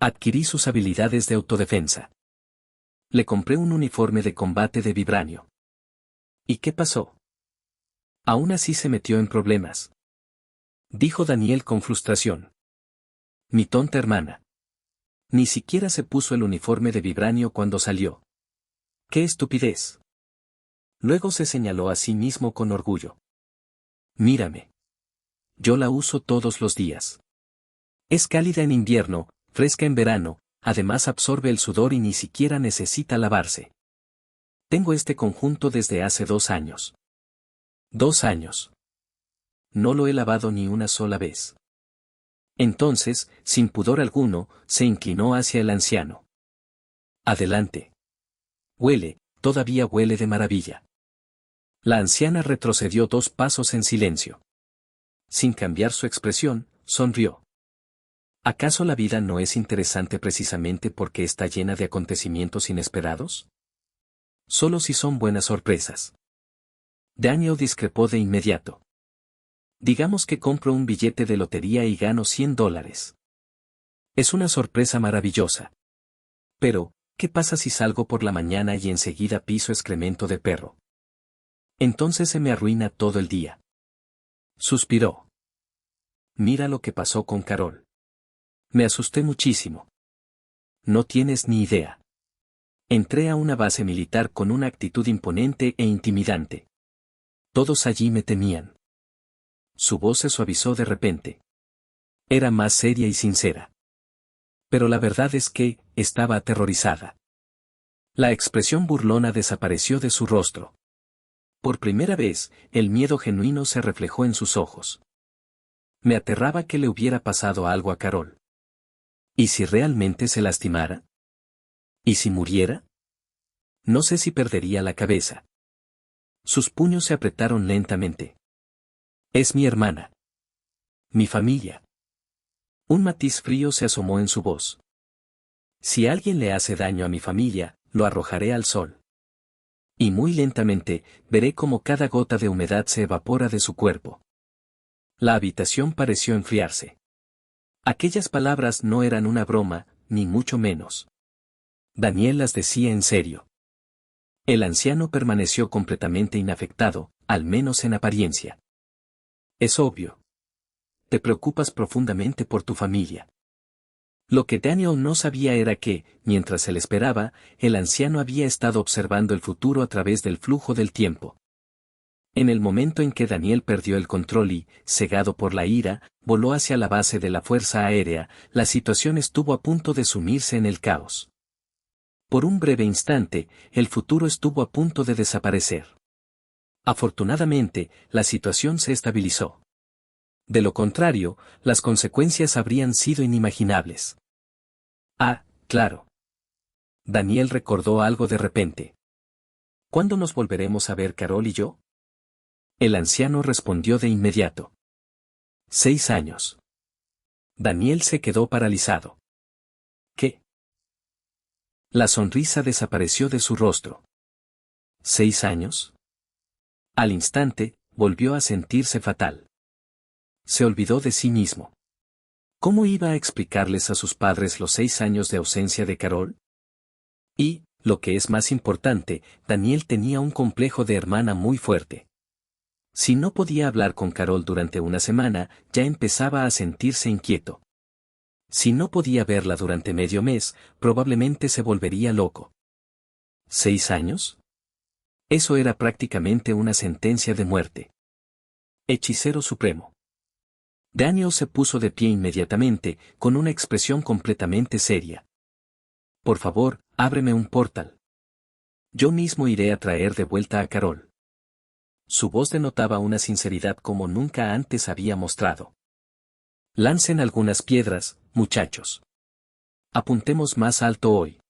Adquirí sus habilidades de autodefensa. Le compré un uniforme de combate de vibranio. ¿Y qué pasó? Aún así se metió en problemas. Dijo Daniel con frustración. Mi tonta hermana. Ni siquiera se puso el uniforme de vibranio cuando salió. ¡Qué estupidez! Luego se señaló a sí mismo con orgullo. Mírame. Yo la uso todos los días. Es cálida en invierno, fresca en verano, además absorbe el sudor y ni siquiera necesita lavarse. Tengo este conjunto desde hace 2 años. 2 años. No lo he lavado ni una sola vez. Entonces, sin pudor alguno, se inclinó hacia el anciano. Adelante. Huele, todavía huele de maravilla. La anciana retrocedió 2 pasos en silencio. Sin cambiar su expresión, sonrió. ¿Acaso la vida no es interesante precisamente porque está llena de acontecimientos inesperados? Solo si son buenas sorpresas. Daniel discrepó de inmediato. Digamos que compro un billete de lotería y gano $100. Es una sorpresa maravillosa. Pero, ¿qué pasa si salgo por la mañana y enseguida piso excremento de perro? Entonces se me arruina todo el día. Suspiró. Mira lo que pasó con Carol. Me asusté muchísimo. No tienes ni idea. Entré a una base militar con una actitud imponente e intimidante. Todos allí me temían. Su voz se suavizó de repente. Era más seria y sincera. Pero la verdad es que, estaba aterrorizada. La expresión burlona desapareció de su rostro. Por primera vez, el miedo genuino se reflejó en sus ojos. Me aterraba que le hubiera pasado algo a Carol. ¿Y si realmente se lastimara? ¿Y si muriera? No sé si perdería la cabeza. Sus puños se apretaron lentamente. Es mi hermana. Mi familia. Un matiz frío se asomó en su voz. Si alguien le hace daño a mi familia, lo arrojaré al sol. Y muy lentamente, veré cómo cada gota de humedad se evapora de su cuerpo. La habitación pareció enfriarse. Aquellas palabras no eran una broma, ni mucho menos. Daniel las decía en serio. El anciano permaneció completamente inafectado, al menos en apariencia. Es obvio. Te preocupas profundamente por tu familia. Lo que Daniel no sabía era que, mientras él esperaba, el anciano había estado observando el futuro a través del flujo del tiempo. En el momento en que Daniel perdió el control y, cegado por la ira, voló hacia la base de la Fuerza Aérea, la situación estuvo a punto de sumirse en el caos. Por un breve instante, el futuro estuvo a punto de desaparecer. Afortunadamente, la situación se estabilizó. De lo contrario, las consecuencias habrían sido inimaginables. Ah, claro. Daniel recordó algo de repente. ¿Cuándo nos volveremos a ver Carol y yo? El anciano respondió de inmediato. 6 años. Daniel se quedó paralizado. ¿Qué? La sonrisa desapareció de su rostro. ¿6 años? Al instante, volvió a sentirse fatal. Se olvidó de sí mismo. ¿Cómo iba a explicarles a sus padres los 6 años de ausencia de Carol? Y, lo que es más importante, Daniel tenía un complejo de hermana muy fuerte. Si no podía hablar con Carol durante una semana, ya empezaba a sentirse inquieto. Si no podía verla durante medio mes, probablemente se volvería loco. ¿6 años? Eso era prácticamente una sentencia de muerte. Hechicero supremo. Daniel se puso de pie inmediatamente, con una expresión completamente seria. Por favor, ábreme un portal. Yo mismo iré a traer de vuelta a Carol. Su voz denotaba una sinceridad como nunca antes había mostrado. Lancen algunas piedras, muchachos. Apuntemos más alto hoy.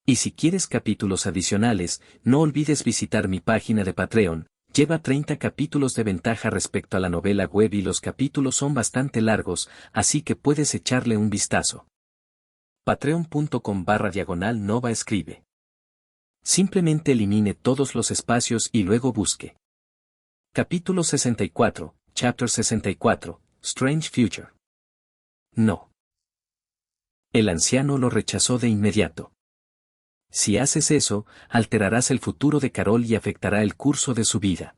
Y si quieres capítulos adicionales, no olvides visitar mi página de Patreon. Lleva 30 capítulos de ventaja respecto a la novela web y los capítulos son bastante largos, así que puedes echarle un vistazo. Patreon.com/Nova escribe. Simplemente elimine todos los espacios y luego busque. Capítulo 64, Chapter 64, Strange Future. No. El anciano lo rechazó de inmediato. Si haces eso, alterarás el futuro de Carol y afectará el curso de su vida.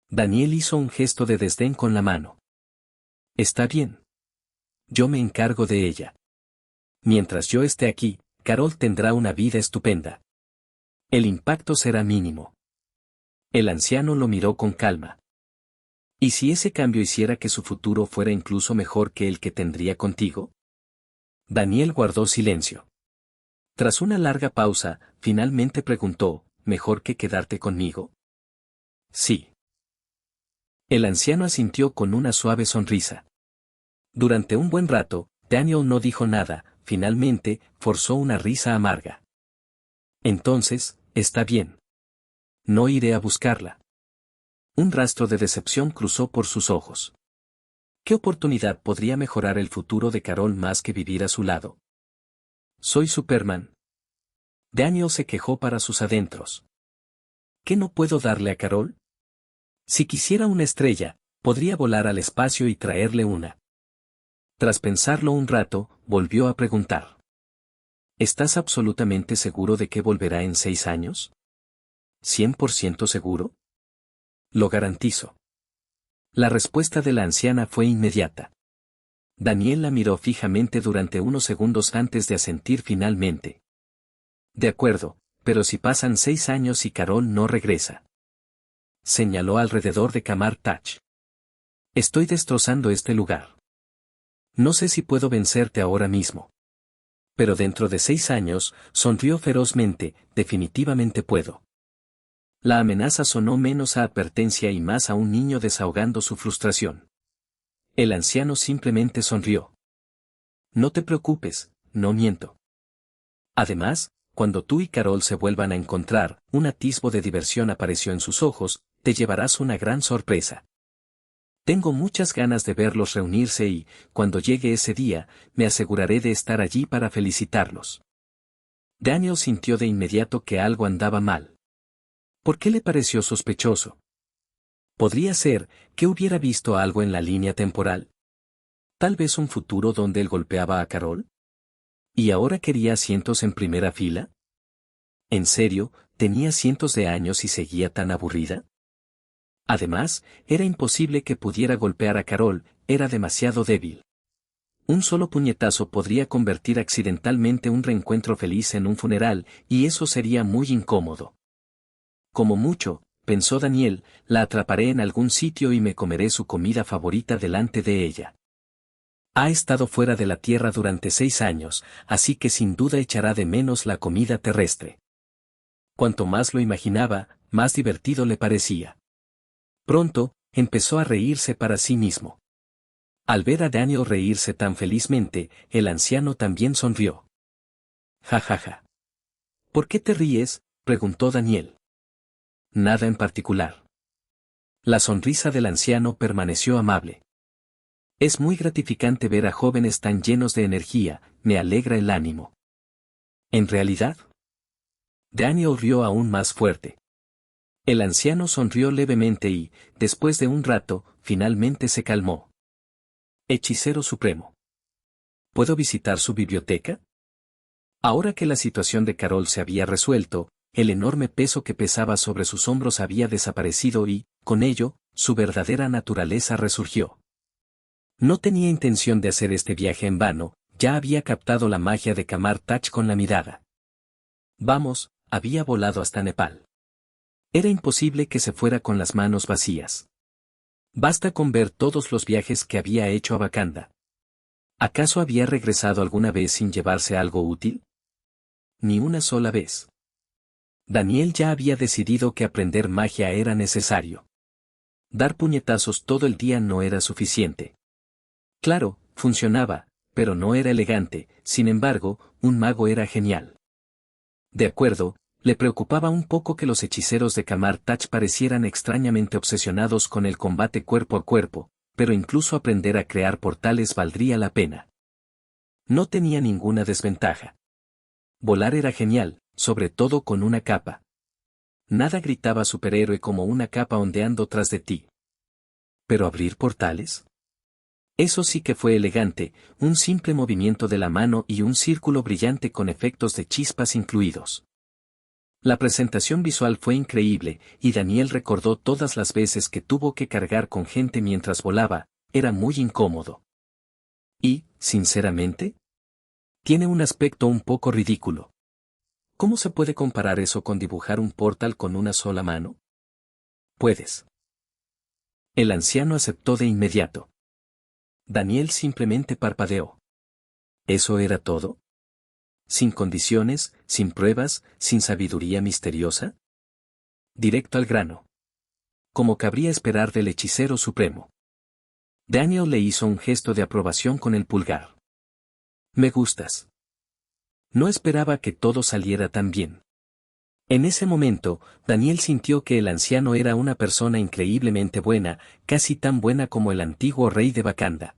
Daniel hizo un gesto de desdén con la mano. Está bien. Yo me encargo de ella. Mientras yo esté aquí, Carol tendrá una vida estupenda. El impacto será mínimo. El anciano lo miró con calma. ¿Y si ese cambio hiciera que su futuro fuera incluso mejor que el que tendría contigo? Daniel guardó silencio. Tras una larga pausa, finalmente preguntó, ¿mejor que quedarte conmigo? Sí. El anciano asintió con una suave sonrisa. Durante un buen rato, Daniel no dijo nada, finalmente, forzó una risa amarga. Entonces, está bien. No iré a buscarla. Un rastro de decepción cruzó por sus ojos. ¿Qué oportunidad podría mejorar el futuro de Carol más que vivir a su lado? Soy Superman. Daniel se quejó para sus adentros. ¿Qué no puedo darle a Carol? Si quisiera una estrella, podría volar al espacio y traerle una. Tras pensarlo un rato, volvió a preguntar. ¿Estás absolutamente seguro de que volverá en 6 años? ¿100% seguro? Lo garantizo. La respuesta de la anciana fue inmediata. Daniel la miró fijamente durante unos segundos antes de asentir finalmente. De acuerdo, pero si pasan 6 años y Carol no regresa. Señaló alrededor de Kamar Taj. Estoy destrozando este lugar. No sé si puedo vencerte ahora mismo. Pero dentro de 6 años, sonrió ferozmente, definitivamente puedo. La amenaza sonó menos a advertencia y más a un niño desahogando su frustración. El anciano simplemente sonrió. No te preocupes, no miento. Además, cuando tú y Carol se vuelvan a encontrar, un atisbo de diversión apareció en sus ojos, te llevarás una gran sorpresa. Tengo muchas ganas de verlos reunirse y, cuando llegue ese día, me aseguraré de estar allí para felicitarlos. Daniel sintió de inmediato que algo andaba mal. ¿Por qué le pareció sospechoso? ¿Podría ser que hubiera visto algo en la línea temporal? ¿Tal vez un futuro donde él golpeaba a Carol? ¿Y ahora quería asientos en primera fila? ¿En serio, tenía cientos de años y seguía tan aburrida? Además, era imposible que pudiera golpear a Carol, era demasiado débil. Un solo puñetazo podría convertir accidentalmente un reencuentro feliz en un funeral, y eso sería muy incómodo. Como mucho, pensó Daniel, la atraparé en algún sitio y me comeré su comida favorita delante de ella. Ha estado fuera de la tierra durante 6 años, así que sin duda echará de menos la comida terrestre. Cuanto más lo imaginaba, más divertido le parecía. Pronto, empezó a reírse para sí mismo. Al ver a Daniel reírse tan felizmente, el anciano también sonrió. Ja ja ja. ¿Por qué te ríes?, preguntó Daniel. Nada en particular. La sonrisa del anciano permaneció amable. Es muy gratificante ver a jóvenes tan llenos de energía, me alegra el ánimo. ¿En realidad? Daniel rió aún más fuerte. El anciano sonrió levemente y, después de un rato, finalmente se calmó. Hechicero supremo. ¿Puedo visitar su biblioteca? Ahora que la situación de Carol se había resuelto, el enorme peso que pesaba sobre sus hombros había desaparecido y, con ello, su verdadera naturaleza resurgió. No tenía intención de hacer este viaje en vano, ya había captado la magia de Kamar Taj con la mirada. Vamos, había volado hasta Nepal. Era imposible que se fuera con las manos vacías. Basta con ver todos los viajes que había hecho a Wakanda. ¿Acaso había regresado alguna vez sin llevarse algo útil? Ni una sola vez. Daniel ya había decidido que aprender magia era necesario. Dar puñetazos todo el día no era suficiente. Claro, funcionaba, pero no era elegante, sin embargo, un mago era genial. De acuerdo, le preocupaba un poco que los hechiceros de Kamar Taj parecieran extrañamente obsesionados con el combate cuerpo a cuerpo, pero incluso aprender a crear portales valdría la pena. No tenía ninguna desventaja. Volar era genial, sobre todo con una capa. Nada gritaba superhéroe como una capa ondeando tras de ti. ¿Pero abrir portales? Eso sí que fue elegante, un simple movimiento de la mano y un círculo brillante con efectos de chispas incluidos. La presentación visual fue increíble, y Daniel recordó todas las veces que tuvo que cargar con gente mientras volaba, era muy incómodo. Y, sinceramente, tiene un aspecto un poco ridículo. ¿Cómo se puede comparar eso con dibujar un portal con una sola mano? Puedes. El anciano aceptó de inmediato. Daniel simplemente parpadeó. ¿Eso era todo? ¿Sin condiciones, sin pruebas, sin sabiduría misteriosa? Directo al grano. Como cabría esperar del hechicero supremo. Daniel le hizo un gesto de aprobación con el pulgar. Me gustas. No esperaba que todo saliera tan bien. En ese momento, Daniel sintió que el anciano era una persona increíblemente buena, casi tan buena como el antiguo rey de Wakanda.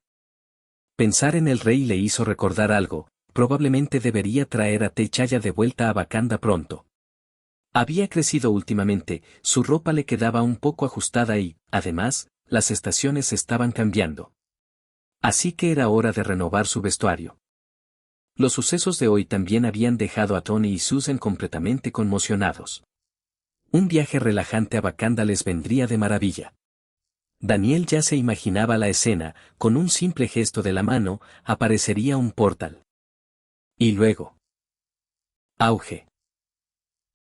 Pensar en el rey le hizo recordar algo, probablemente debería traer a T'Challa de vuelta a Wakanda pronto. Había crecido últimamente, su ropa le quedaba un poco ajustada y, además, las estaciones estaban cambiando. Así que era hora de renovar su vestuario. Los sucesos de hoy también habían dejado a Tony y Susan completamente conmocionados. Un viaje relajante a Wakanda les vendría de maravilla. Daniel ya se imaginaba la escena, con un simple gesto de la mano, aparecería un portal. Y luego. Auge.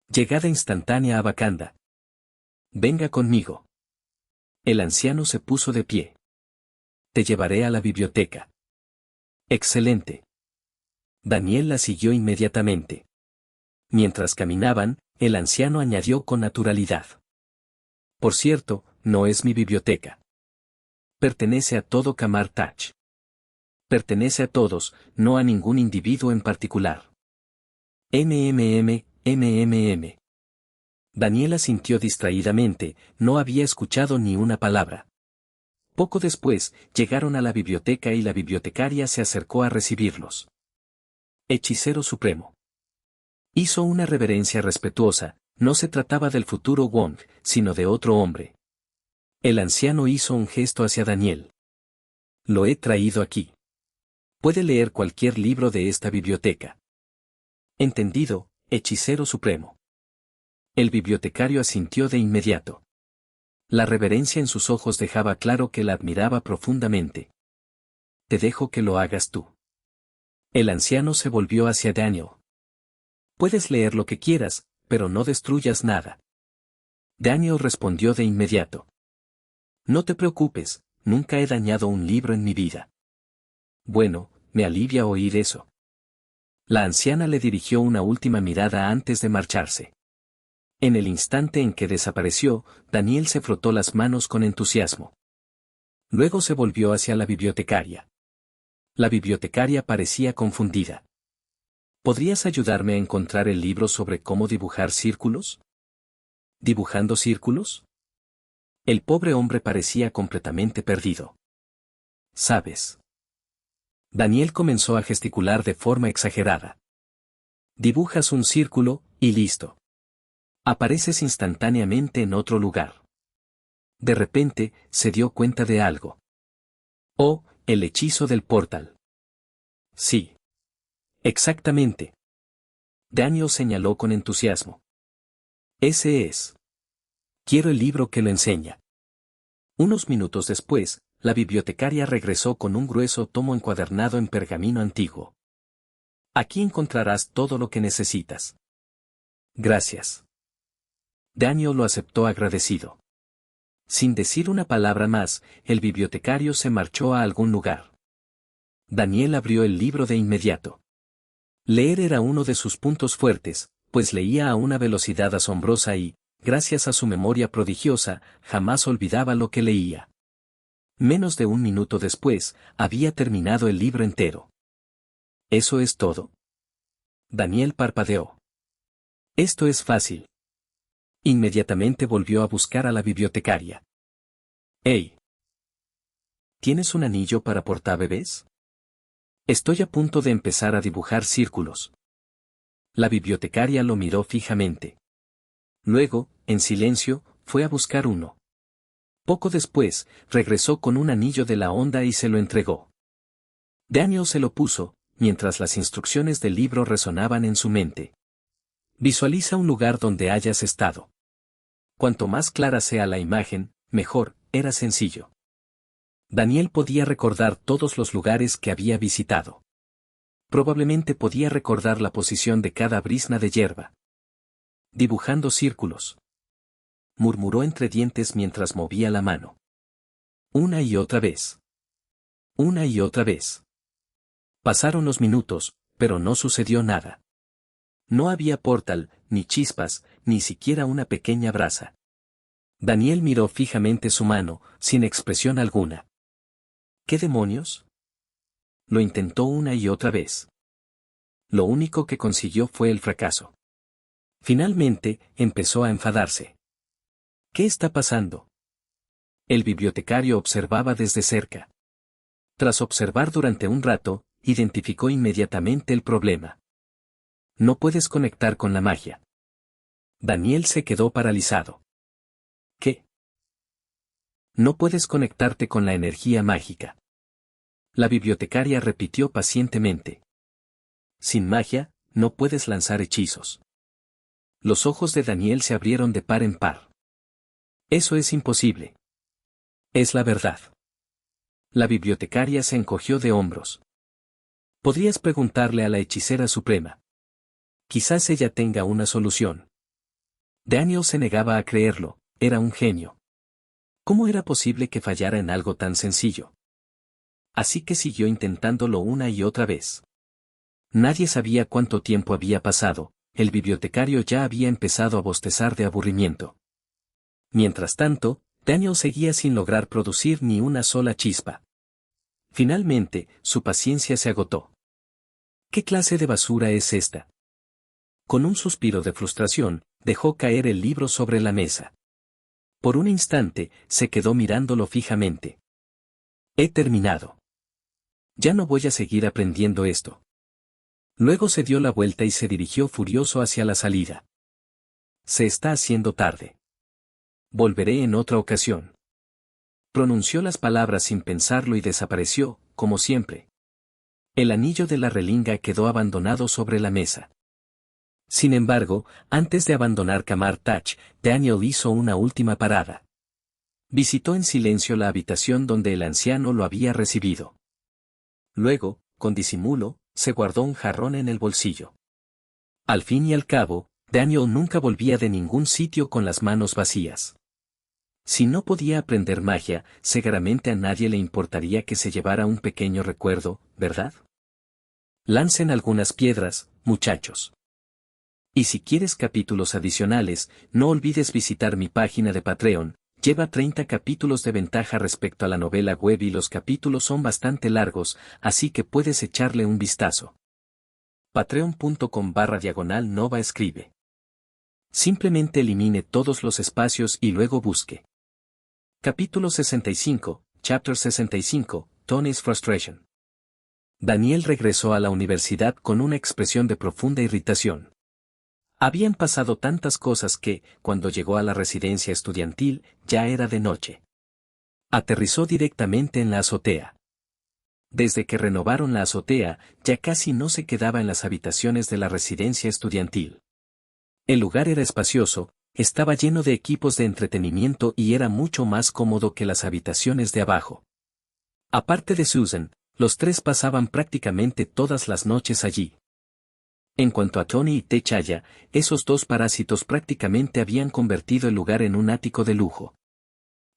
Llegada instantánea a Wakanda. Venga conmigo. El anciano se puso de pie. Te llevaré a la biblioteca. Excelente. Daniel la siguió inmediatamente. Mientras caminaban, el anciano añadió con naturalidad. Por cierto, no es mi biblioteca. Pertenece a todo Kamar Taj. Pertenece a todos, no a ningún individuo en particular. MMM. Daniel asintió distraídamente, no había escuchado ni una palabra. Poco después, llegaron a la biblioteca y la bibliotecaria se acercó a recibirlos. Hechicero Supremo. Hizo una reverencia respetuosa, no se trataba del futuro Wong, sino de otro hombre. El anciano hizo un gesto hacia Daniel. Lo he traído aquí. Puede leer cualquier libro de esta biblioteca. Entendido, Hechicero Supremo. El bibliotecario asintió de inmediato. La reverencia en sus ojos dejaba claro que la admiraba profundamente. Te dejo que lo hagas tú. El anciano se volvió hacia Daniel. Puedes leer lo que quieras, pero no destruyas nada. Daniel respondió de inmediato. No te preocupes, nunca he dañado un libro en mi vida. Bueno, me alivia oír eso. La anciana le dirigió una última mirada antes de marcharse. En el instante en que desapareció, Daniel se frotó las manos con entusiasmo. Luego se volvió hacia la bibliotecaria. La bibliotecaria parecía confundida. ¿Podrías ayudarme a encontrar el libro sobre cómo dibujar círculos? ¿Dibujando círculos? El pobre hombre parecía completamente perdido. ¿Sabes? Daniel comenzó a gesticular de forma exagerada. Dibujas un círculo, y listo. Apareces instantáneamente en otro lugar. De repente, se dio cuenta de algo. Oh, el hechizo del portal. Sí. Exactamente. Daniel señaló con entusiasmo. Ese es. Quiero el libro que lo enseña. Unos minutos después, la bibliotecaria regresó con un grueso tomo encuadernado en pergamino antiguo. Aquí encontrarás todo lo que necesitas. Gracias. Daniel lo aceptó agradecido. Sin decir una palabra más, el bibliotecario se marchó a algún lugar. Daniel abrió el libro de inmediato. Leer era uno de sus puntos fuertes, pues leía a una velocidad asombrosa y, gracias a su memoria prodigiosa, jamás olvidaba lo que leía. Menos de un minuto después, había terminado el libro entero. ¿Eso es todo? Daniel parpadeó. Esto es fácil. Inmediatamente volvió a buscar a la bibliotecaria. ¡Hey! ¿Tienes un anillo para portabebés? Estoy a punto de empezar a dibujar círculos. La bibliotecaria lo miró fijamente. Luego, en silencio, fue a buscar uno. Poco después, regresó con un anillo de la onda y se lo entregó. Daniel se lo puso, mientras las instrucciones del libro resonaban en su mente. Visualiza un lugar donde hayas estado. Cuanto más clara sea la imagen, mejor. Era sencillo. Daniel podía recordar todos los lugares que había visitado. Probablemente podía recordar la posición de cada brizna de hierba. Dibujando círculos. Murmuró entre dientes mientras movía la mano. Una y otra vez. Una y otra vez. Pasaron los minutos, pero no sucedió nada. No había portal, ni chispas, ni siquiera una pequeña brasa. Daniel miró fijamente su mano, sin expresión alguna. ¿Qué demonios? Lo intentó una y otra vez. Lo único que consiguió fue el fracaso. Finalmente, empezó a enfadarse. ¿Qué está pasando? El bibliotecario observaba desde cerca. Tras observar durante un rato, identificó inmediatamente el problema. No puedes conectar con la magia. Daniel se quedó paralizado. ¿Qué? No puedes conectarte con la energía mágica. La bibliotecaria repitió pacientemente. Sin magia, no puedes lanzar hechizos. Los ojos de Daniel se abrieron de par en par. Eso es imposible. Es la verdad. La bibliotecaria se encogió de hombros. Podrías preguntarle a la hechicera suprema. Quizás ella tenga una solución. Daniel se negaba a creerlo, era un genio. ¿Cómo era posible que fallara en algo tan sencillo? Así que siguió intentándolo una y otra vez. Nadie sabía cuánto tiempo había pasado, el bibliotecario ya había empezado a bostezar de aburrimiento. Mientras tanto, Daniel seguía sin lograr producir ni una sola chispa. Finalmente, su paciencia se agotó. ¿Qué clase de basura es esta? Con un suspiro de frustración, dejó caer el libro sobre la mesa. Por un instante, se quedó mirándolo fijamente. He terminado. Ya no voy a seguir aprendiendo esto. Luego se dio la vuelta y se dirigió furioso hacia la salida. Se está haciendo tarde. Volveré en otra ocasión. Pronunció las palabras sin pensarlo y desapareció, como siempre. El anillo de la relinga quedó abandonado sobre la mesa. Sin embargo, antes de abandonar Kamar Taj, Daniel hizo una última parada. Visitó en silencio la habitación donde el anciano lo había recibido. Luego, con disimulo, se guardó un jarrón en el bolsillo. Al fin y al cabo, Daniel nunca volvía de ningún sitio con las manos vacías. Si no podía aprender magia, seguramente a nadie le importaría que se llevara un pequeño recuerdo, ¿verdad? Lancen algunas piedras, muchachos. Y si quieres capítulos adicionales, no olvides visitar mi página de Patreon. Lleva 30 capítulos de ventaja respecto a la novela web y los capítulos son bastante largos, así que puedes echarle un vistazo. Patreon.com/Nova escribe. Simplemente elimine todos los espacios y luego busque. Capítulo 65, Chapter 65, Tony's Frustration. Daniel regresó a la universidad con una expresión de profunda irritación. Habían pasado tantas cosas que, cuando llegó a la residencia estudiantil, ya era de noche. Aterrizó directamente en la azotea. Desde que renovaron la azotea, ya casi no se quedaba en las habitaciones de la residencia estudiantil. El lugar era espacioso, estaba lleno de equipos de entretenimiento y era mucho más cómodo que las habitaciones de abajo. Aparte de Susan, los tres pasaban prácticamente todas las noches allí. En cuanto a Tony y Techaya, esos dos parásitos prácticamente habían convertido el lugar en un ático de lujo.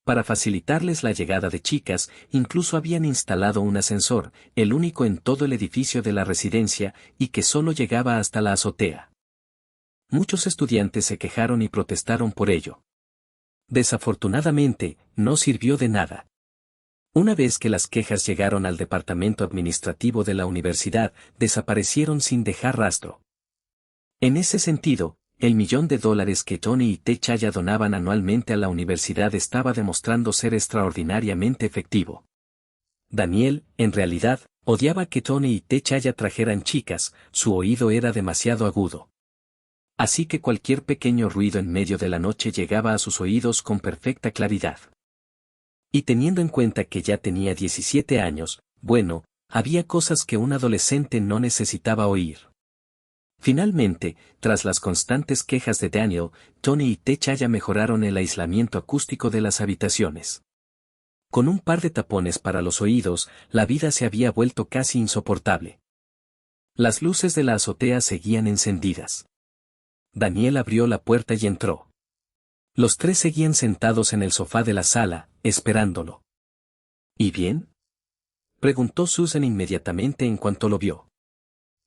Para facilitarles la llegada de chicas, incluso habían instalado un ascensor, el único en todo el edificio de la residencia, y que solo llegaba hasta la azotea. Muchos estudiantes se quejaron y protestaron por ello. Desafortunadamente, no sirvió de nada. Una vez que las quejas llegaron al departamento administrativo de la universidad, desaparecieron sin dejar rastro. En ese sentido, el $1.000.000 que Tony y Techaya donaban anualmente a la universidad estaba demostrando ser extraordinariamente efectivo. Daniel, en realidad, odiaba que Tony y Techaya trajeran chicas, su oído era demasiado agudo. Así que cualquier pequeño ruido en medio de la noche llegaba a sus oídos con perfecta claridad. Y teniendo en cuenta que ya tenía 17 años, bueno, había cosas que un adolescente no necesitaba oír. Finalmente, tras las constantes quejas de Daniel, Tony y Techaya mejoraron el aislamiento acústico de las habitaciones. Con un par de tapones para los oídos, la vida se había vuelto casi insoportable. Las luces de la azotea seguían encendidas. Daniel abrió la puerta y entró. Los tres seguían sentados en el sofá de la sala, esperándolo. ¿Y bien? Preguntó Susan inmediatamente en cuanto lo vio.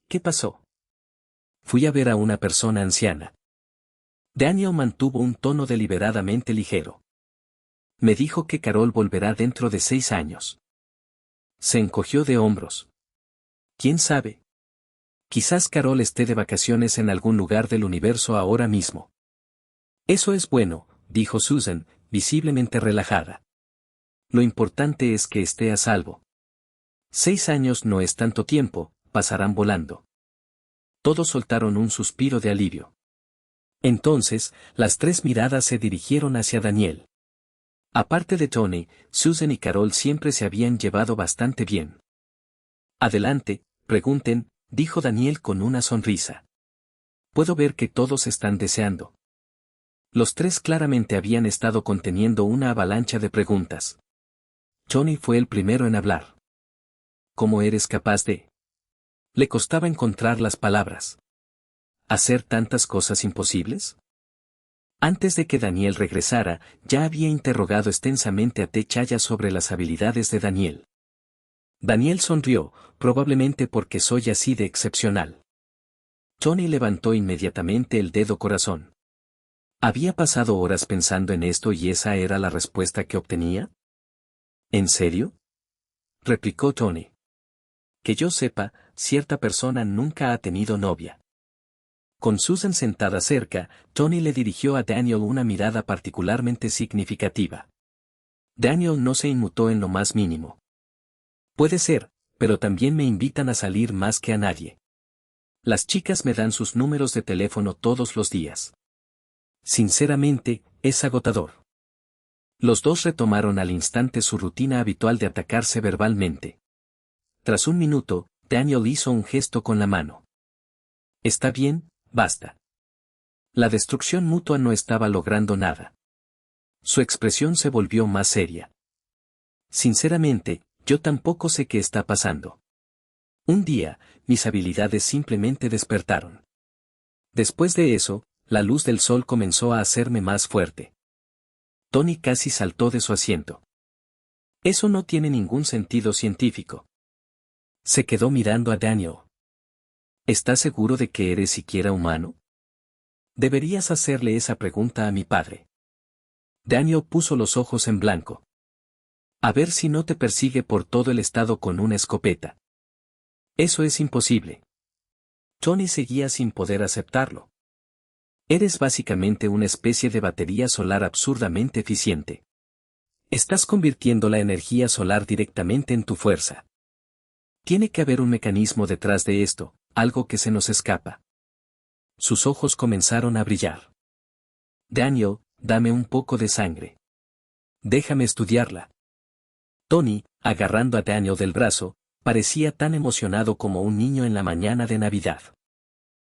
¿Qué pasó? Fui a ver a una persona anciana. Daniel mantuvo un tono deliberadamente ligero. Me dijo que Carol volverá dentro de 6 años. Se encogió de hombros. ¿Quién sabe? Quizás Carol esté de vacaciones en algún lugar del universo ahora mismo. Eso es bueno, dijo Susan, visiblemente relajada. Lo importante es que esté a salvo. 6 años no es tanto tiempo, pasarán volando. Todos soltaron un suspiro de alivio. Entonces, las tres miradas se dirigieron hacia Daniel. Aparte de Tony, Susan y Carol siempre se habían llevado bastante bien. Adelante, pregunten, dijo Daniel con una sonrisa. Puedo ver que todos están deseando. Los tres claramente habían estado conteniendo una avalancha de preguntas. Tony fue el primero en hablar. ¿Cómo eres capaz de? Le costaba encontrar las palabras. ¿Hacer tantas cosas imposibles? Antes de que Daniel regresara, ya había interrogado extensamente a Techaya sobre las habilidades de Daniel. Daniel sonrió, probablemente porque soy así de excepcional. Tony levantó inmediatamente el dedo corazón. ¿Había pasado horas pensando en esto y esa era la respuesta que obtenía? ¿En serio? Replicó Tony. Que yo sepa, cierta persona nunca ha tenido novia. Con Susan sentada cerca, Tony le dirigió a Daniel una mirada particularmente significativa. Daniel no se inmutó en lo más mínimo. Puede ser, pero también me invitan a salir más que a nadie. Las chicas me dan sus números de teléfono todos los días. Sinceramente, es agotador. Los dos retomaron al instante su rutina habitual de atacarse verbalmente. Tras un minuto, Daniel hizo un gesto con la mano. Está bien, basta. La destrucción mutua no estaba logrando nada. Su expresión se volvió más seria. Sinceramente, yo tampoco sé qué está pasando. Un día, mis habilidades simplemente despertaron. Después de eso, la luz del sol comenzó a hacerme más fuerte. Tony casi saltó de su asiento. Eso no tiene ningún sentido científico. Se quedó mirando a Daniel. ¿Estás seguro de que eres siquiera humano? Deberías hacerle esa pregunta a mi padre. Daniel puso los ojos en blanco. A ver si no te persigue por todo el estado con una escopeta. Eso es imposible. Tony seguía sin poder aceptarlo. Eres básicamente una especie de batería solar absurdamente eficiente. Estás convirtiendo la energía solar directamente en tu fuerza. Tiene que haber un mecanismo detrás de esto, algo que se nos escapa. Sus ojos comenzaron a brillar. Daniel, dame un poco de sangre. Déjame estudiarla. Tony, agarrando a Daniel del brazo, parecía tan emocionado como un niño en la mañana de Navidad.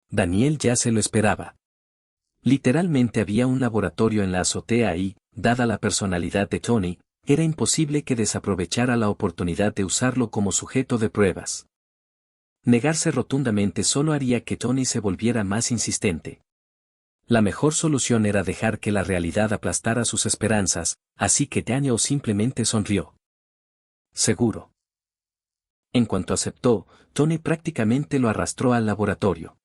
Daniel ya se lo esperaba. Literalmente había un laboratorio en la azotea y, dada la personalidad de Tony, era imposible que desaprovechara la oportunidad de usarlo como sujeto de pruebas. Negarse rotundamente solo haría que Tony se volviera más insistente. La mejor solución era dejar que la realidad aplastara sus esperanzas, así que Daniel simplemente sonrió. Seguro. En cuanto aceptó, Tony prácticamente lo arrastró al laboratorio.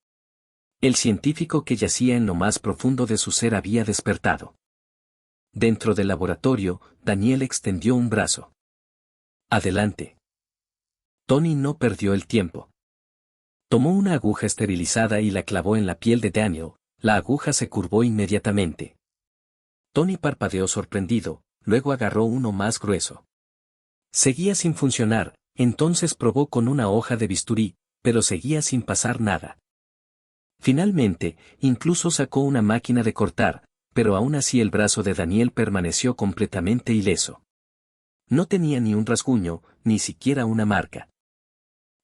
El científico que yacía en lo más profundo de su ser había despertado. Dentro del laboratorio, Daniel extendió un brazo. Adelante. Tony no perdió el tiempo. Tomó una aguja esterilizada y la clavó en la piel de Daniel. La aguja se curvó inmediatamente. Tony parpadeó sorprendido, luego agarró uno más grueso. Seguía sin funcionar, entonces probó con una hoja de bisturí, pero seguía sin pasar nada. Finalmente, incluso sacó una máquina de cortar, pero aún así el brazo de Daniel permaneció completamente ileso. No tenía ni un rasguño, ni siquiera una marca.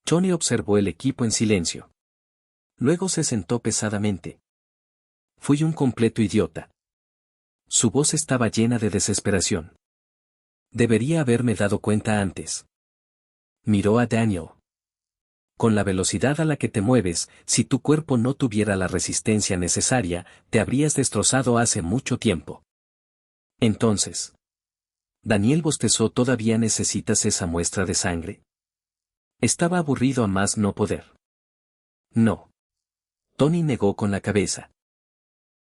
Tony observó el equipo en silencio. Luego se sentó pesadamente. Fui un completo idiota. Su voz estaba llena de desesperación. Debería haberme dado cuenta antes. Miró a Daniel. Con la velocidad a la que te mueves, si tu cuerpo no tuviera la resistencia necesaria, te habrías destrozado hace mucho tiempo. Entonces. Daniel bostezó. ¿Todavía necesitas esa muestra de sangre? Estaba aburrido a más no poder. No. Tony negó con la cabeza.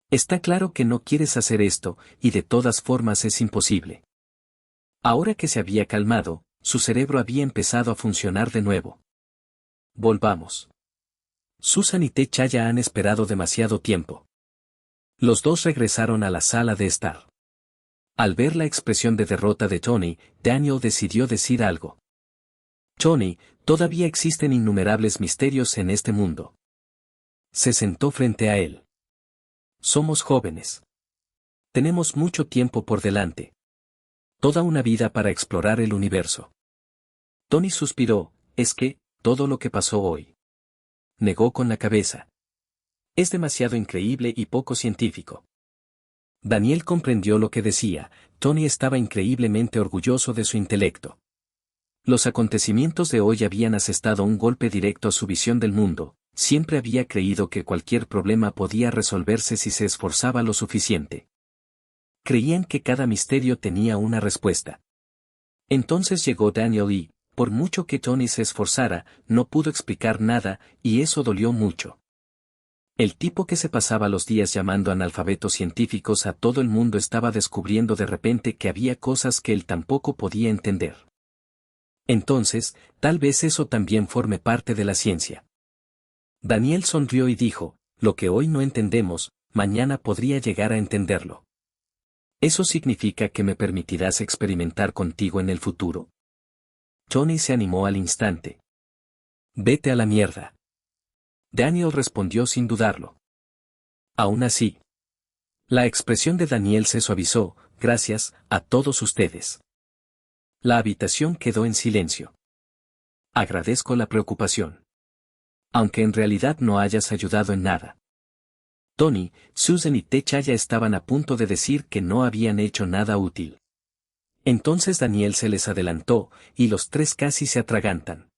Está claro que no quieres hacer esto, y de todas formas es imposible. Ahora que se había calmado, su cerebro había empezado a funcionar de nuevo. Volvamos. Susan y Techaya han esperado demasiado tiempo. Los dos regresaron a la sala de estar. Al ver la expresión de derrota de Tony, Daniel decidió decir algo. Tony, todavía existen innumerables misterios en este mundo. Se sentó frente a él. Somos jóvenes. Tenemos mucho tiempo por delante. Toda una vida para explorar el universo. Tony suspiró. Es que, todo lo que pasó hoy. Negó con la cabeza. Es demasiado increíble y poco científico. Daniel comprendió lo que decía. Tony estaba increíblemente orgulloso de su intelecto. Los acontecimientos de hoy habían asestado un golpe directo a su visión del mundo. Siempre había creído que cualquier problema podía resolverse si se esforzaba lo suficiente. Creían que cada misterio tenía una respuesta. Entonces llegó Daniel y, por mucho que Tony se esforzara, no pudo explicar nada, y eso dolió mucho. El tipo que se pasaba los días llamando analfabetos científicos a todo el mundo estaba descubriendo de repente que había cosas que él tampoco podía entender. Entonces, tal vez eso también forme parte de la ciencia. Daniel sonrió y dijo, Lo que hoy no entendemos, mañana podría llegar a entenderlo. ¿Eso significa que me permitirás experimentar contigo en el futuro? Tony se animó al instante. Vete a la mierda. Daniel respondió sin dudarlo. Aún así. La expresión de Daniel se suavizó, gracias a todos ustedes. La habitación quedó en silencio. Agradezco la preocupación. Aunque en realidad no hayas ayudado en nada. Tony, Susan y Techaya estaban a punto de decir que no habían hecho nada útil. Entonces Daniel se les adelantó, y los tres casi se atragantan.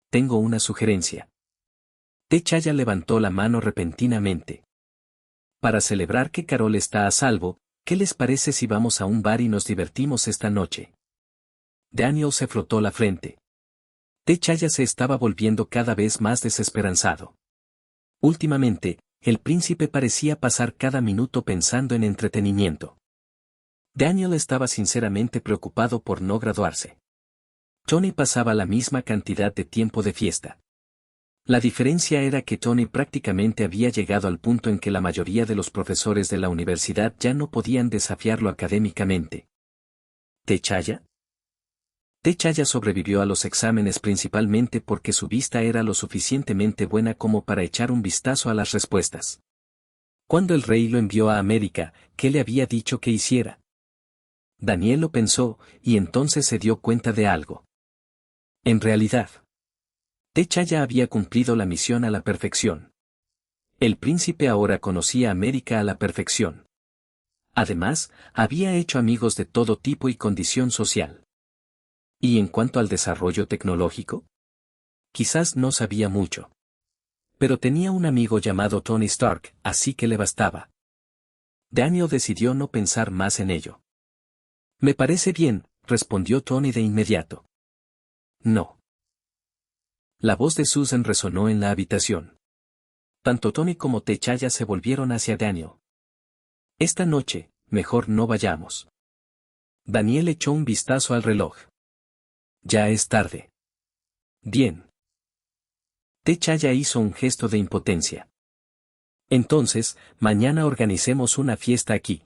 Tengo una sugerencia. Techaya levantó la mano repentinamente. Para celebrar que Carol está a salvo, ¿qué les parece si vamos a un bar y nos divertimos esta noche? Daniel se frotó la frente. Techaya se estaba volviendo cada vez más desesperanzado. Últimamente, el príncipe parecía pasar cada minuto pensando en entretenimiento. Daniel estaba sinceramente preocupado por no graduarse. Tony pasaba la misma cantidad de tiempo de fiesta. La diferencia era que Tony prácticamente había llegado al punto en que la mayoría de los profesores de la universidad ya no podían desafiarlo académicamente. ¿Techaya? Techaya sobrevivió a los exámenes principalmente porque su vista era lo suficientemente buena como para echar un vistazo a las respuestas. Cuando el rey lo envió a América, ¿qué le había dicho que hiciera? Daniel lo pensó, y entonces se dio cuenta de algo. En realidad, Techaya había cumplido la misión a la perfección. El príncipe ahora conocía América a la perfección. Además, había hecho amigos de todo tipo y condición social. ¿Y en cuanto al desarrollo tecnológico? Quizás no sabía mucho. Pero tenía un amigo llamado Tony Stark, así que le bastaba. Daniel decidió no pensar más en ello. Me parece bien, respondió Tony de inmediato. No. La voz de Susan resonó en la habitación. Tanto Tony como Techaya se volvieron hacia Daniel. Esta noche, mejor no vayamos. Daniel echó un vistazo al reloj. Ya es tarde. Bien. Techaya hizo un gesto de impotencia. Entonces, mañana organicemos una fiesta aquí.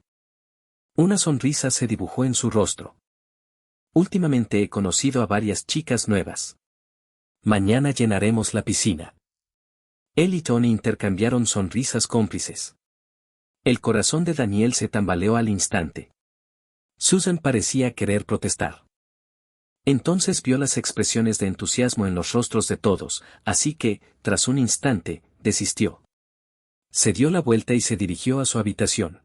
Una sonrisa se dibujó en su rostro. Últimamente he conocido a varias chicas nuevas. Mañana llenaremos la piscina. Él y Tony intercambiaron sonrisas cómplices. El corazón de Daniel se tambaleó al instante. Susan parecía querer protestar. Entonces vio las expresiones de entusiasmo en los rostros de todos, así que, tras un instante, desistió. Se dio la vuelta y se dirigió a su habitación.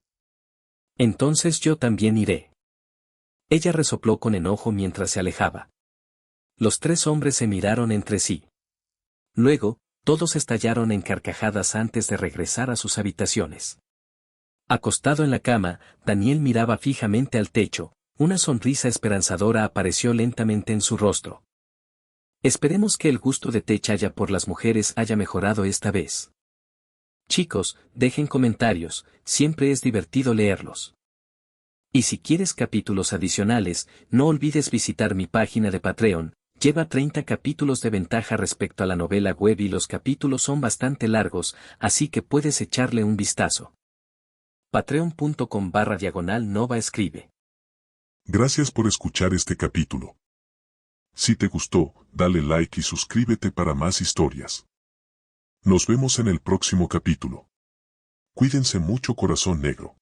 Entonces yo también iré. Ella resopló con enojo mientras se alejaba. Los tres hombres se miraron entre sí. Luego, todos estallaron en carcajadas antes de regresar a sus habitaciones. Acostado en la cama, Daniel miraba fijamente al techo. Una sonrisa esperanzadora apareció lentamente en su rostro. Esperemos que el gusto de Techaya por las mujeres haya mejorado esta vez. Chicos, dejen comentarios, siempre es divertido leerlos. Y si quieres capítulos adicionales, no olvides visitar mi página de Patreon, lleva 30 capítulos de ventaja respecto a la novela web y los capítulos son bastante largos, así que puedes echarle un vistazo. Patreon.com/Nova escribe. Gracias por escuchar este capítulo. Si te gustó, dale like y suscríbete para más historias. Nos vemos en el próximo capítulo. Cuídense mucho, corazón negro.